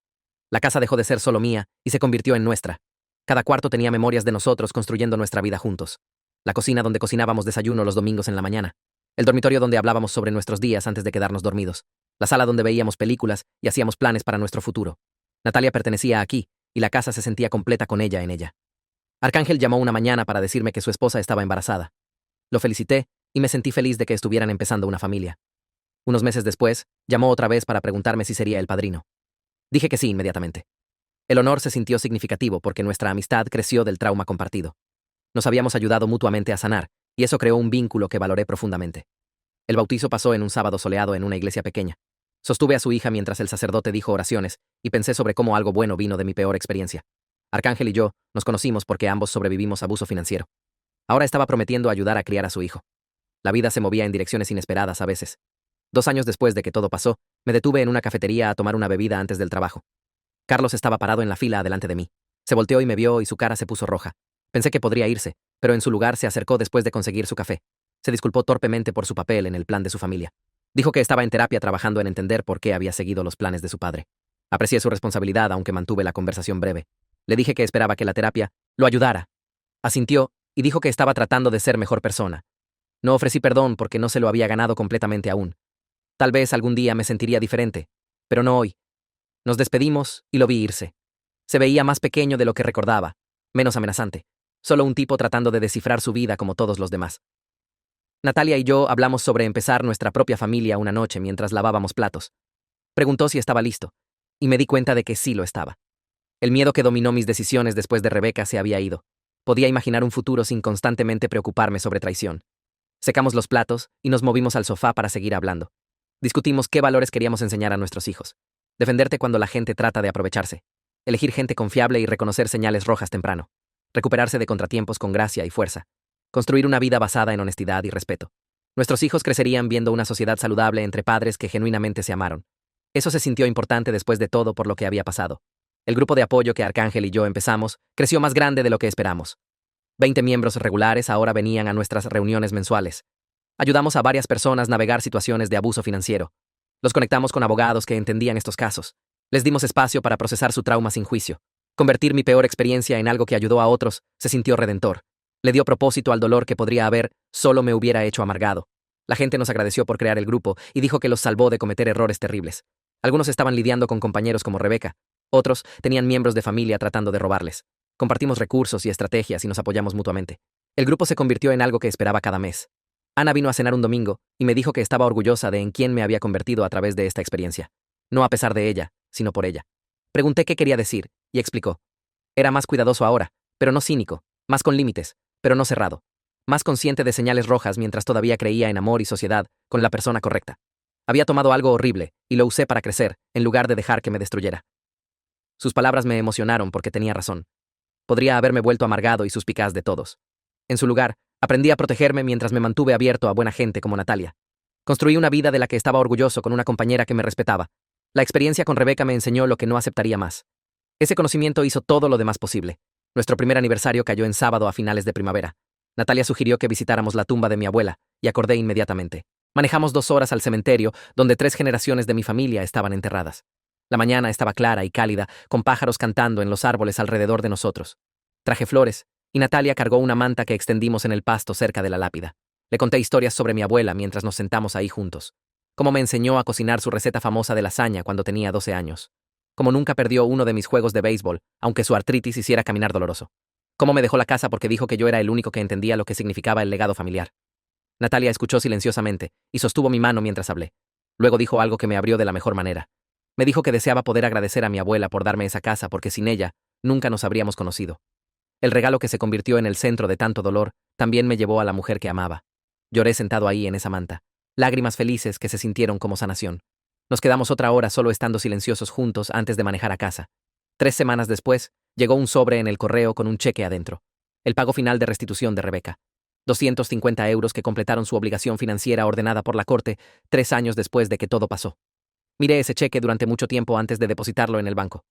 La casa dejó de ser solo mía y se convirtió en nuestra. Cada cuarto tenía memorias de nosotros construyendo nuestra vida juntos. La cocina donde cocinábamos desayuno los domingos en la mañana. El dormitorio donde hablábamos sobre nuestros días antes de quedarnos dormidos. La sala donde veíamos películas y hacíamos planes para nuestro futuro. Natalia pertenecía aquí, y la casa se sentía completa con ella en ella. Arcángel llamó una mañana para decirme que su esposa estaba embarazada. Lo felicité y me sentí feliz de que estuvieran empezando una familia. Unos meses después, llamó otra vez para preguntarme si sería el padrino. Dije que sí inmediatamente. El honor se sintió significativo porque nuestra amistad creció del trauma compartido. Nos habíamos ayudado mutuamente a sanar, y eso creó un vínculo que valoré profundamente. El bautizo pasó en un sábado soleado en una iglesia pequeña. Sostuve a su hija mientras el sacerdote dijo oraciones, y pensé sobre cómo algo bueno vino de mi peor experiencia. Arcángel y yo nos conocimos porque ambos sobrevivimos abuso financiero. Ahora estaba prometiendo ayudar a criar a su hijo. La vida se movía en direcciones inesperadas a veces. 2 años después de que todo pasó, me detuve en una cafetería a tomar una bebida antes del trabajo. Carlos estaba parado en la fila adelante de mí. Se volteó y me vio y su cara se puso roja. Pensé que podría irse, pero en su lugar se acercó después de conseguir su café. Se disculpó torpemente por su papel en el plan de su familia. Dijo que estaba en terapia trabajando en entender por qué había seguido los planes de su padre. Aprecié su responsabilidad, aunque mantuve la conversación breve. Le dije que esperaba que la terapia lo ayudara. Asintió y dijo que estaba tratando de ser mejor persona. No ofrecí perdón porque no se lo había ganado completamente aún. Tal vez algún día me sentiría diferente, pero no hoy. Nos despedimos y lo vi irse. Se veía más pequeño de lo que recordaba, menos amenazante. Solo un tipo tratando de descifrar su vida como todos los demás. Natalia y yo hablamos sobre empezar nuestra propia familia una noche mientras lavábamos platos. Preguntó si estaba listo, y me di cuenta de que sí lo estaba. El miedo que dominó mis decisiones después de Rebeca se había ido. Podía imaginar un futuro sin constantemente preocuparme sobre traición. Secamos los platos y nos movimos al sofá para seguir hablando. Discutimos qué valores queríamos enseñar a nuestros hijos. Defenderte cuando la gente trata de aprovecharse. Elegir gente confiable y reconocer señales rojas temprano. Recuperarse de contratiempos con gracia y fuerza. Construir una vida basada en honestidad y respeto. Nuestros hijos crecerían viendo una sociedad saludable entre padres que genuinamente se amaron. Eso se sintió importante después de todo por lo que había pasado. El grupo de apoyo que Arcángel y yo empezamos creció más grande de lo que esperamos. 20 miembros regulares ahora venían a nuestras reuniones mensuales. Ayudamos a varias personas a navegar situaciones de abuso financiero. Los conectamos con abogados que entendían estos casos. Les dimos espacio para procesar su trauma sin juicio. Convertir mi peor experiencia en algo que ayudó a otros se sintió redentor. Le dio propósito al dolor que podría haber solo me hubiera hecho amargado. La gente nos agradeció por crear el grupo y dijo que los salvó de cometer errores terribles. Algunos estaban lidiando con compañeros como Rebeca. Otros tenían miembros de familia tratando de robarles. Compartimos recursos y estrategias y nos apoyamos mutuamente. El grupo se convirtió en algo que esperaba cada mes. Ana vino a cenar un domingo y me dijo que estaba orgullosa de en quién me había convertido a través de esta experiencia. No a pesar de ella, sino por ella. Pregunté qué quería decir, y explicó. Era más cuidadoso ahora, pero no cínico, más con límites, pero no cerrado. Más consciente de señales rojas mientras todavía creía en amor y sociedad con la persona correcta. Había tomado algo horrible y lo usé para crecer, en lugar de dejar que me destruyera. Sus palabras me emocionaron porque tenía razón. Podría haberme vuelto amargado y suspicaz de todos. En su lugar, aprendí a protegerme mientras me mantuve abierto a buena gente como Natalia. Construí una vida de la que estaba orgulloso con una compañera que me respetaba. La experiencia con Rebeca me enseñó lo que no aceptaría más. Ese conocimiento hizo todo lo demás posible. Nuestro primer aniversario cayó en sábado a finales de primavera. Natalia sugirió que visitáramos la tumba de mi abuela, y acordé inmediatamente. Manejamos 2 horas al cementerio, donde 3 generaciones de mi familia estaban enterradas. La mañana estaba clara y cálida, con pájaros cantando en los árboles alrededor de nosotros. Traje flores, y Natalia cargó una manta que extendimos en el pasto cerca de la lápida. Le conté historias sobre mi abuela mientras nos sentamos ahí juntos. Cómo me enseñó a cocinar su receta famosa de lasaña cuando tenía 12 años. Cómo nunca perdió uno de mis juegos de béisbol, aunque su artritis hiciera caminar doloroso. Cómo me dejó la casa porque dijo que yo era el único que entendía lo que significaba el legado familiar. Natalia escuchó silenciosamente y sostuvo mi mano mientras hablé. Luego dijo algo que me abrió de la mejor manera. Me dijo que deseaba poder agradecer a mi abuela por darme esa casa porque sin ella nunca nos habríamos conocido. El regalo que se convirtió en el centro de tanto dolor también me llevó a la mujer que amaba. Lloré sentado ahí en esa manta. Lágrimas felices que se sintieron como sanación. Nos quedamos otra hora solo estando silenciosos juntos antes de manejar a casa. 3 semanas después, llegó un sobre en el correo con un cheque adentro. El pago final de restitución de Rebeca. 250 euros que completaron su obligación financiera ordenada por la corte 3 años después de que todo pasó. Miré ese cheque durante mucho tiempo antes de depositarlo en el banco.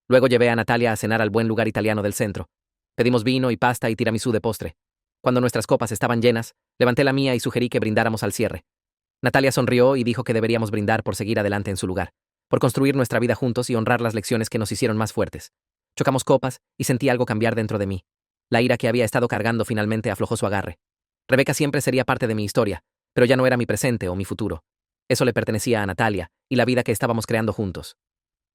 Luego llevé a Natalia a cenar al buen lugar italiano del centro. Pedimos vino y pasta y tiramisú de postre. Cuando nuestras copas estaban llenas, levanté la mía y sugerí que brindáramos al cierre. Natalia sonrió y dijo que deberíamos brindar por seguir adelante en su lugar, por construir nuestra vida juntos y honrar las lecciones que nos hicieron más fuertes. Chocamos copas y sentí algo cambiar dentro de mí. La ira que había estado cargando finalmente aflojó su agarre. Rebeca siempre sería parte de mi historia, pero ya no era mi presente o mi futuro. Eso le pertenecía a Natalia y la vida que estábamos creando juntos.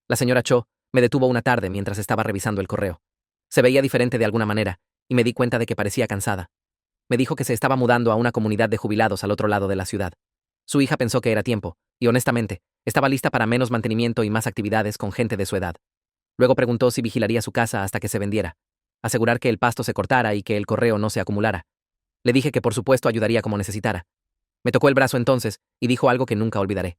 La señora Cho me detuvo una tarde mientras estaba revisando el correo. Se veía diferente de alguna manera, y me di cuenta de que parecía cansada. Me dijo que se estaba mudando a una comunidad de jubilados al otro lado de la ciudad. Su hija pensó que era tiempo, y honestamente, estaba lista para menos mantenimiento y más actividades con gente de su edad. Luego preguntó si vigilaría su casa hasta que se vendiera, asegurar que el pasto se cortara y que el correo no se acumulara. Le dije que por supuesto ayudaría como necesitara. Me tocó el brazo entonces y dijo algo que nunca olvidaré.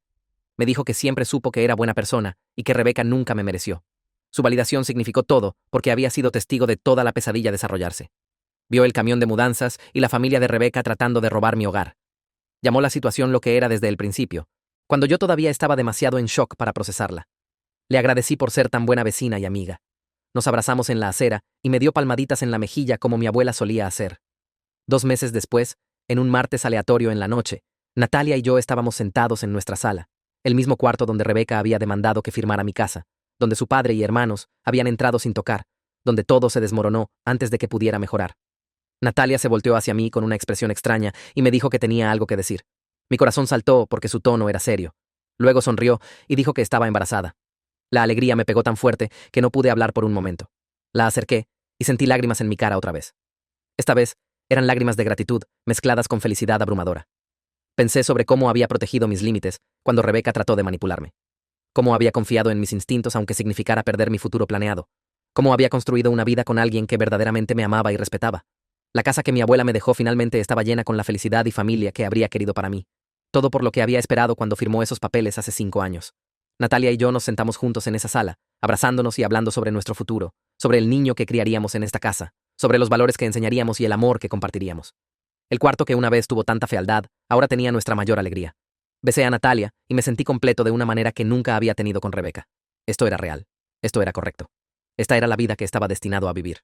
Me dijo que siempre supo que era buena persona y que Rebeca nunca me mereció. Su validación significó todo porque había sido testigo de toda la pesadilla desarrollarse. Vio el camión de mudanzas y la familia de Rebeca tratando de robar mi hogar. Llamó la situación lo que era desde el principio, cuando yo todavía estaba demasiado en shock para procesarla. Le agradecí por ser tan buena vecina y amiga. Nos abrazamos en la acera y me dio palmaditas en la mejilla como mi abuela solía hacer. 2 meses después, en un martes aleatorio en la noche, Natalia y yo estábamos sentados en nuestra sala, el mismo cuarto donde Rebeca había demandado que firmara mi casa, donde su padre y hermanos habían entrado sin tocar, donde todo se desmoronó antes de que pudiera mejorar. Natalia se volteó hacia mí con una expresión extraña y me dijo que tenía algo que decir. Mi corazón saltó porque su tono era serio. Luego sonrió y dijo que estaba embarazada. La alegría me pegó tan fuerte que no pude hablar por un momento. La acerqué y sentí lágrimas en mi cara otra vez. Esta vez eran lágrimas de gratitud mezcladas con felicidad abrumadora. Pensé sobre cómo había protegido mis límites cuando Rebeca trató de manipularme. Cómo había confiado en mis instintos aunque significara perder mi futuro planeado. Cómo había construido una vida con alguien que verdaderamente me amaba y respetaba. La casa que mi abuela me dejó finalmente estaba llena con la felicidad y familia que habría querido para mí. Todo por lo que había esperado cuando firmó esos papeles hace 5 años. Natalia y yo nos sentamos juntos en esa sala, abrazándonos y hablando sobre nuestro futuro, sobre el niño que criaríamos en esta casa, sobre los valores que enseñaríamos y el amor que compartiríamos. El cuarto que una vez tuvo tanta fealdad, ahora tenía nuestra mayor alegría. Besé a Natalia y me sentí completo de una manera que nunca había tenido con Rebeca. Esto era real. Esto era correcto. Esta era la vida que estaba destinado a vivir.